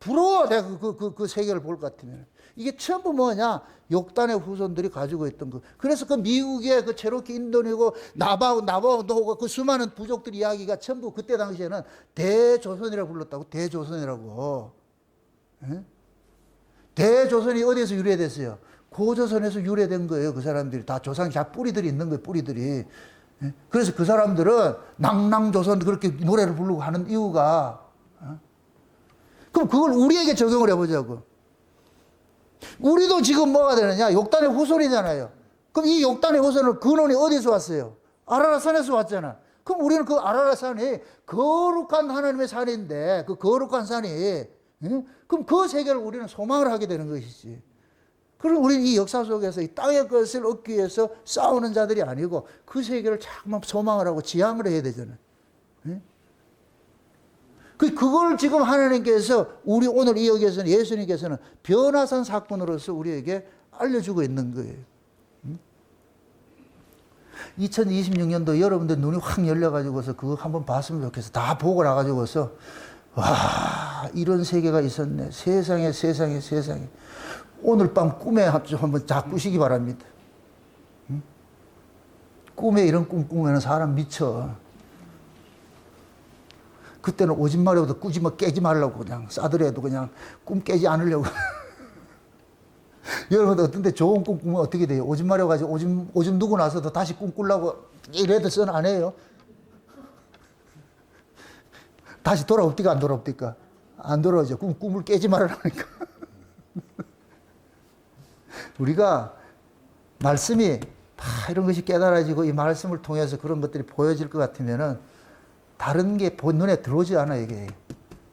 부러워. 내가 그 세계를 볼 것 같으면. 이게 전부 뭐냐? 욕단의 후손들이 가지고 있던 거. 그래서 그 미국의 그 체로키 인도니고 나바오도 그 수많은 부족들 이야기가 전부 그때 당시에는 대조선이라고 불렀다고. 대조선이라고. 예? 대조선이 어디에서 유래됐어요? 고조선에서 유래된 거예요. 그 사람들이 다 조상, 다 뿌리들이 있는 거예요. 뿌리들이. 예? 그래서 그 사람들은 낭낭조선 그렇게 노래를 부르고 하는 이유가, 그럼 그걸 우리에게 적용을 해보자고. 우리도 지금 뭐가 되느냐? 욕단의 후손이잖아요. 그럼 이 욕단의 후손은 근원이 어디서 왔어요? 아라라산에서 왔잖아. 그럼 우리는 그 아라라산이 거룩한 하나님의 산인데, 그 거룩한 산이, 그럼 그 세계를 우리는 소망을 하게 되는 것이지. 그럼 우리는 이 역사 속에서 이 땅의 것을 얻기 위해서 싸우는 자들이 아니고 그 세계를 자꾸만 소망을 하고 지향을 해야 되잖아요. 그걸 지금 하나님께서 우리 오늘 이 여기에서는, 예수님께서는 변화산 사건으로서 우리에게 알려주고 있는 거예요. 2026년도 여러분들 눈이 확 열려가지고서 그거 한번 봤으면 좋겠어. 다 보고 나가지고서, 와, 이런 세계가 있었네. 세상에, 세상에, 세상에. 오늘 밤 꿈에 한번 다 꾸시기 바랍니다. 꿈에 이런 꿈 꾸면 사람 미쳐. 그때는 오줌 마려도 꾸지 마, 깨지 말라고 그냥 싸들여도 그냥 꿈 깨지 않으려고. 여러분들 어떤데 좋은 꿈 꾸면 어떻게 돼요? 오줌 마려가지고 오줌 누고 나서도 다시 꿈 꾸려고 이래도 선 안 해요? 다시 돌아옵니까? 안 돌아옵니까? 안 돌아오죠. 꿈을 깨지 말라니까. 우리가 말씀이 다 이런 것이 깨달아지고 이 말씀을 통해서 그런 것들이 보여질 것 같으면은 다른 게 눈에 들어오지 않아, 이게.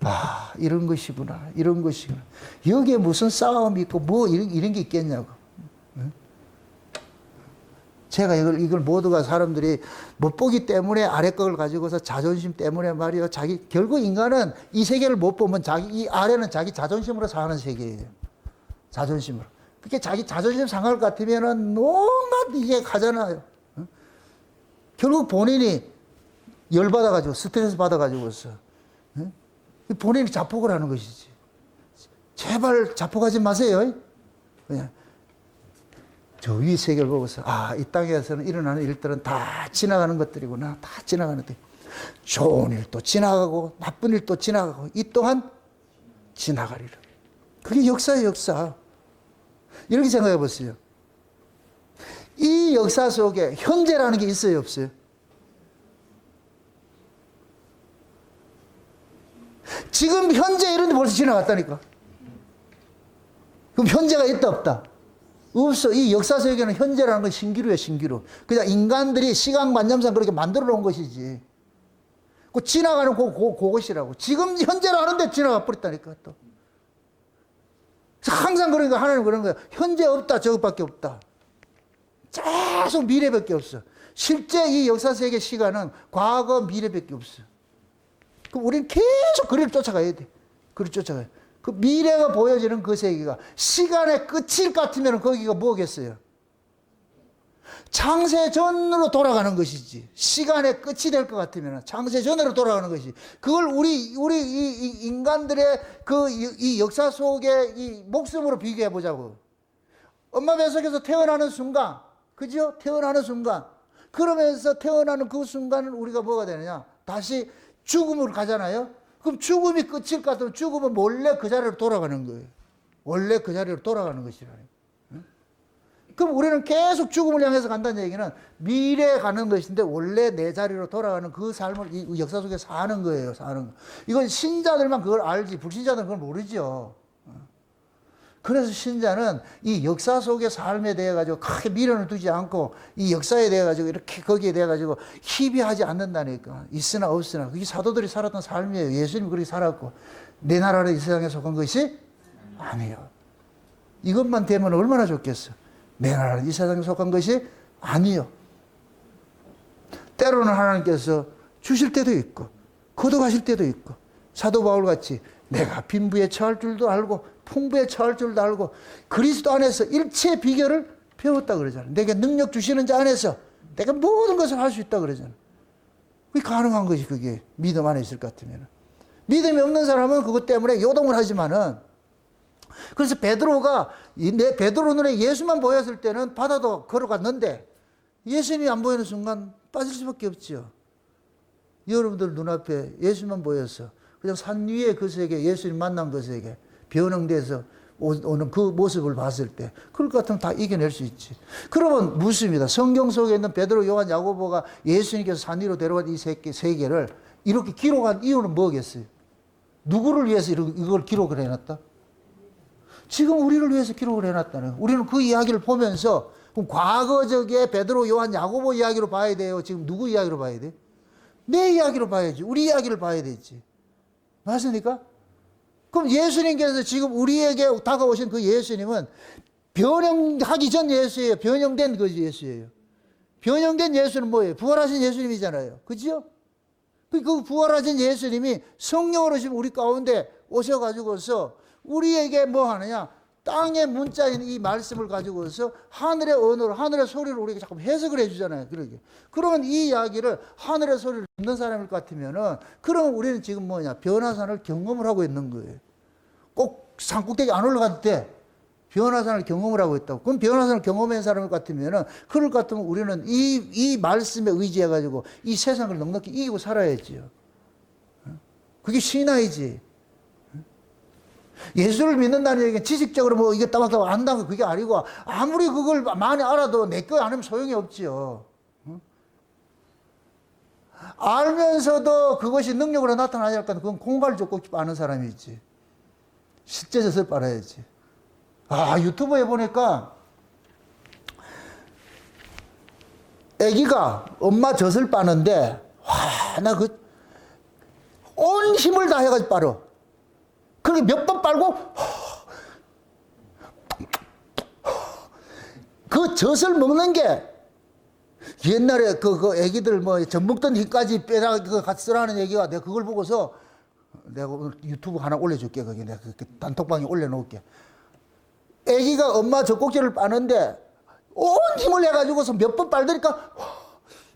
아, 이런 것이구나, 이런 것이구나. 여기에 무슨 싸움이 있고, 뭐, 이런 게 있겠냐고. 제가 이걸 모두가 사람들이 못 보기 때문에 아래 것을 가지고서 자존심 때문에 말이요. 결국 인간은 이 세계를 못 보면 이 아래는 자기 자존심으로 사는 세계예요. 자존심으로. 그렇게 자기 자존심 상할 것 같으면은 너무 이게 가잖아요. 결국 본인이 열받아가지고, 스트레스 받아가지고서, 본인이 자폭을 하는 것이지. 제발 자폭하지 마세요. 그냥, 저 위 세계를 보고서, 아, 이 땅에서는 일어나는 일들은 다 지나가는 것들이구나. 다 지나가는 것. 좋은 일도 지나가고, 나쁜 일도 지나가고, 이 또한 지나가리라. 그게 역사예요, 역사. 이렇게 생각해 보세요. 이 역사 속에 현재라는 게 있어요, 없어요? 지금 현재 이런 데 벌써 지나갔다니까. 그럼 현재가 있다 없다? 없어. 이 역사 속에는 현재라는 건 신기루야, 신기루. 그냥 인간들이 시간관념상 그렇게 만들어 놓은 것이지. 그 지나가는 그것이라고. 지금 현재로 하는데 지나가 버렸다니까, 또. 항상 그러니까 하나님 그런 거야. 현재 없다, 저것밖에 없다. 계속 미래밖에 없어. 실제 이 역사 세계 시간은 과거, 미래밖에 없어. 그럼 우리는 계속 그를 쫓아가야 돼. 그를 쫓아가야 돼. 그 미래가 보여지는 그 세계가 시간의 끝일 것 같으면 거기가 뭐겠어요? 창세 전으로 돌아가는 것이지. 시간의 끝이 될 것 같으면 창세 전으로 돌아가는 것이. 그걸 우리 이 인간들의 이 역사 속의 이 목숨으로 비교해 보자고. 엄마 뱃속에서 태어나는 순간, 그죠? 태어나는 순간. 그러면서 태어나는 그 순간은 우리가 뭐가 되느냐? 다시 죽음으로 가잖아요. 그럼 죽음이 끝일 것 같으면 죽음은 원래 그 자리로 돌아가는 거예요. 원래 그 자리로 돌아가는 것이라니. 그럼 우리는 계속 죽음을 향해서 간다는 얘기는 미래에 가는 것인데 원래 내 자리로 돌아가는 그 삶을 이 역사 속에 사는 거예요. 사는 거. 이건 신자들만 그걸 알지 불신자들은 그걸 모르죠. 그래서 신자는 이 역사 속의 삶에 대해 가지고 크게 미련을 두지 않고 이 역사에 대해 가지고 이렇게 거기에 대해 가지고 희비하지 않는다니까. 있으나 없으나 그게 사도들이 살았던 삶이에요. 예수님이 그렇게 살았고 내 나라를 이 세상에 속한 것이 아니에요. 이것만 되면 얼마나 좋겠어. 내 나라는 이 세상에 속한 것이 아니요. 때로는 하나님께서 주실 때도 있고 거둬가실 때도 있고 사도 바울같이 내가 빈부에 처할 줄도 알고 풍부에 처할 줄도 알고 그리스도 안에서 일체의 비결을 배웠다 그러잖아요. 내게 능력 주시는 자 안에서 내가 모든 것을 할 수 있다 그러잖아요. 그게 가능한 것이 그게 믿음 안에 있을 것 같으면. 믿음이 없는 사람은 그것 때문에 요동을 하지만은 그래서 베드로가 베드로 눈에 예수만 보였을 때는 바다도 걸어갔는데 예수님이 안 보이는 순간 빠질 수밖에 없죠. 여러분들 눈앞에 예수만 보여서 그냥 산 위에 그 세계 예수님 만난 그 세계 변형돼서 오는 그 모습을 봤을 때 그럴 것 같으면 다 이겨낼 수 있지. 그러면 묻습니다. 성경 속에 있는 베드로, 요한, 야고보가 예수님께서 산 위로 데려간 이 세계를 이렇게 기록한 이유는 뭐겠어요? 누구를 위해서 이걸 기록을 해놨다? 지금 우리를 위해서 기록을 해놨다는 거예요. 우리는 그 이야기를 보면서 그럼 과거적의 베드로, 요한, 야고보 이야기로 봐야 돼요? 지금 누구 이야기로 봐야 돼? 내 이야기로 봐야지. 우리 이야기를 봐야 되지. 맞습니까? 그럼 예수님께서 지금 우리에게 다가오신 그 예수님은 변형하기 전 예수예요. 변형된 그 예수예요. 변형된 예수는 뭐예요? 부활하신 예수님이잖아요. 그죠? 그 부활하신 예수님이 성령으로 지금 우리 가운데 오셔가지고서 우리에게 뭐 하느냐? 땅의 문자인 이 말씀을 가지고서 하늘의 언어로, 하늘의 소리를 우리에게 자꾸 해석을 해주잖아요. 그러면 이 이야기를 하늘의 소리를 듣는 사람일 것 같으면은, 그러면 우리는 지금 뭐냐? 변화산을 경험을 하고 있는 거예요. 꼭 산꼭대기 안 올라갈 때 변화산을 경험을 하고 있다고. 그럼 변화산을 경험한 사람일 것 같으면은, 그럴 것 같으면 우리는 이 말씀에 의지해가지고 이 세상을 넉넉히 이기고 살아야지요. 그게 신앙이지. 예수를 믿는다는 얘기는 지식적으로 뭐 이게 따박따박 안다는 거 그게 아니고, 아무리 그걸 많이 알아도 내 거 아니면 소용이 없지요. 알면서도 그것이 능력으로 나타나지 않을까? 그건 공갈을 쫓고 아는 사람이지. 실제 젖을 빨아야지. 유튜브에 보니까 아기가 엄마 젖을 빠는데, 나 온 힘을 다 해가지고 빨어. 그렇게 몇 번 빨고, 그 젖을 먹는 게, 옛날에 그 애기들 뭐 젖 먹던 힘까지 빼라, 같이 쓰라는 얘기가, 내가 그걸 보고서, 내가 오늘 유튜브 하나 올려줄게. 거기 내가 단톡방에 올려놓을게. 애기가 엄마 젖꼭지를 빠는데, 온 힘을 해가지고서 몇 번 빨더니까,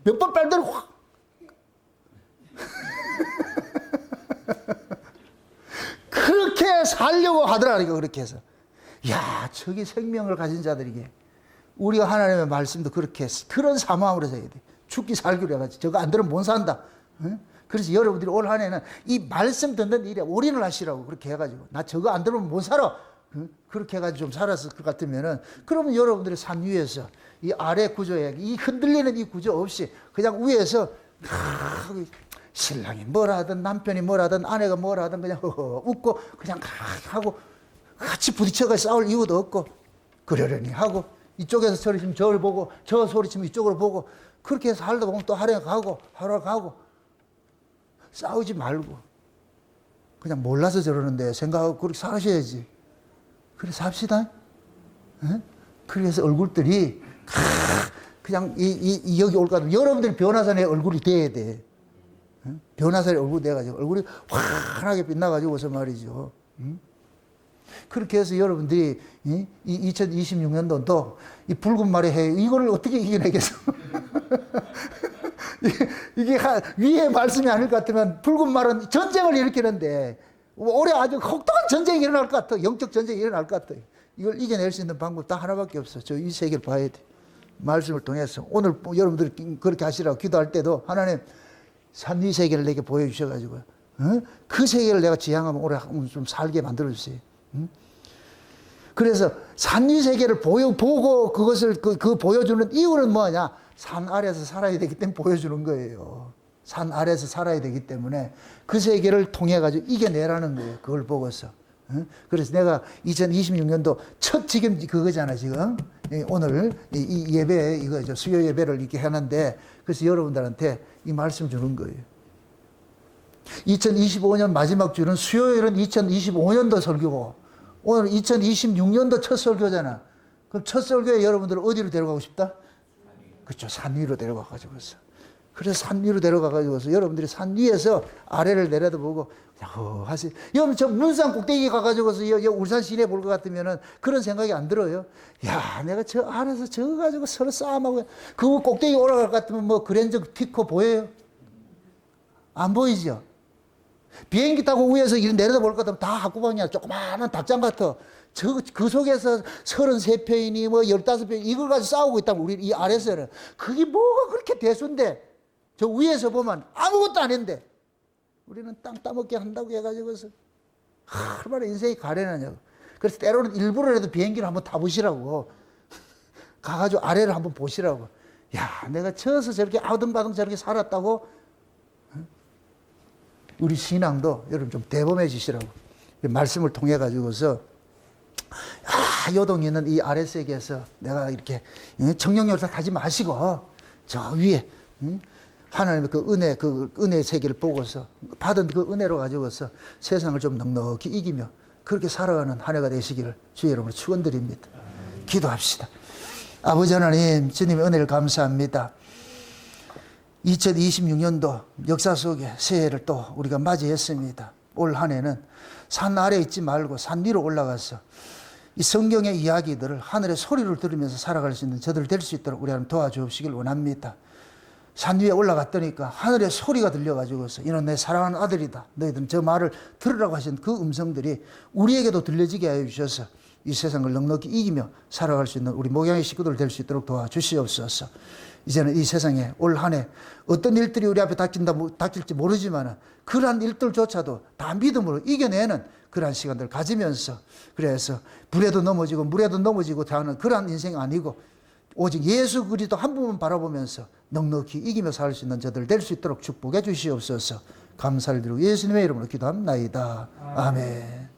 몇 번 빨더니 확. 그렇게 살려고 하더라니까, 그렇게 해서. 야, 저기 생명을 가진 자들에게 우리가 하나님의 말씀도 그렇게 그런 사모함으로 해야 돼. 죽기 살기로 해가지고 저거 안 들으면 못 산다. 응? 그래서 여러분들이 올 한 해는 이 말씀 듣는 일에 올인을 하시라고 그렇게 해가지고, 나 저거 안 들으면 못 살아. 응? 그렇게 해가지고 좀 살았을 것 같으면은, 그러면 여러분들이 산 위에서 이 아래 구조에 이 흔들리는 이 구조 없이 그냥 위에서 신랑이 뭐라 하든 남편이 뭐라 하든 아내가 뭐라 하든 그냥 웃고 그냥 하고 같이 부딪혀가 싸울 이유도 없고 그러려니 하고, 이쪽에서 소리 치면 저를 보고 저 소리 치면 이쪽으로 보고, 그렇게 해서 살다 보면 또 하루에 가고 하루 가고, 싸우지 말고 그냥 몰라서 저러는데 생각하고 그렇게 사셔야지. 그래 삽시다. 응? 그래서 얼굴들이 그냥 여기 올 것 같으면 여러분들이 변화산의 얼굴이 돼야 돼. 응? 변화산의 얼굴이 돼가지고 얼굴이 환하게 빛나가지고서 말이죠. 응? 그렇게 해서 여러분들이 이 2026년도도 이 붉은 말의 해, 이거를 어떻게 이겨내겠어? 이게 위의 말씀이 아닐 것 같으면 붉은 말은 전쟁을 일으키는데, 올해 아주 혹독한 전쟁이 일어날 것 같아. 영적 전쟁이 일어날 것 같아. 이걸 이겨낼 수 있는 방법 딱 하나밖에 없어. 저 이 세계를 봐야 돼. 말씀을 통해서. 오늘 여러분들이 그렇게 하시라고 기도할 때도 하나님 산 위 세계를 내게 보여주셔가지고, 그 세계를 내가 지향하면 올해 좀 살게 만들어주세요. 그래서 산위 세계를 보고 그것을 그 보여주는 이유는 뭐냐? 산 아래에서 살아야 되기 때문에 보여주는 거예요. 산 아래에서 살아야 되기 때문에 그 세계를 통해 가지고 이겨내라는 거예요. 그걸 보고서. 그래서 내가 2026년도 첫 지금 그거잖아 지금 오늘 이 예배 이거 수요 예배를 이렇게 해놨는데 그래서 여러분들한테 이 말씀 주는 거예요. 2025년 마지막 주는 수요일은 2025년도 설교고 오늘 2026년도 첫 설교잖아. 그럼 첫 설교에 여러분들을 어디로 데려가고 싶다? 그렇죠. 산 위로 데려가가지고서. 그래서 산 위로 데려가가지고서 여러분들이 산 위에서 아래를 내려다보고 하세요. 여러분 저 문산 꼭대기 가가지고서 울산 시내 볼 것 같으면은 그런 생각이 안 들어요. 야, 내가 저 아래서 저거 가지고 서로 싸움하고 그 꼭대기 올라갈 것 같으면 뭐 그랜저 피코 보여요? 안 보이죠? 비행기 타고 위에서 이런 내려다볼 것 같으면 다 학구방이야. 조그마한 닭장 같아. 그 속에서 33편이니 뭐 15편 이걸 가지고 싸우고 있다면 우리 이 아래서는 그게 뭐가 그렇게 대수인데 저 위에서 보면 아무것도 안 했는데 우리는 땅 따먹게 한다고 해가지고서 얼마나 인생이 가련하냐고. 그래서 때로는 일부러라도 비행기를 한번 타보시라고 가가지고 아래를 한번 보시라고. 야, 내가 저어서 저렇게 아등바등 저렇게 살았다고. 우리 신앙도 여러분 좀 대범해지시라고 말씀을 통해 가지고서 요동이 있는 이 아래 세계에서 내가 이렇게 청룡열차 타지 마시고 저 위에 하나님의 그 은혜 세계를 보고서 받은 그 은혜로 가지고서 세상을 좀 넉넉히 이기며 그렇게 살아가는 한 해가 되시기를 주의 이름으로 축원드립니다. 기도합시다. 아버지 하나님, 주님의 은혜를 감사합니다. 2026년도 역사 속에 새해를 또 우리가 맞이했습니다. 올 한 해는 산 아래에 있지 말고 산 위로 올라가서 이 성경의 이야기들을 하늘의 소리를 들으면서 살아갈 수 있는 저들 될 수 있도록 우리 하나님 도와주시길 원합니다. 산 위에 올라갔더니까 하늘의 소리가 들려가지고서 이는 내 사랑하는 아들이다. 너희들은 저 말을 들으라고 하신 그 음성들이 우리에게도 들려지게 하여 주셔서 이 세상을 넉넉히 이기며 살아갈 수 있는 우리 목양의 식구들 될 수 있도록 도와주시옵소서. 이제는 이 세상에 올 한 해 어떤 일들이 우리 앞에 닥칠지 모르지만 그러한 일들조차도 다 믿음으로 이겨내는 그러한 시간들을 가지면서 그래서 불에도 넘어지고 물에도 넘어지고 하는 그러한 인생 아니고 오직 예수 그리스도 한 분만 바라보면서 넉넉히 이기며 살 수 있는 저들 될 수 있도록 축복해 주시옵소서. 감사를 드리고 예수님의 이름으로 기도합나이다. 아멘.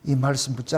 이 말씀 붙잡고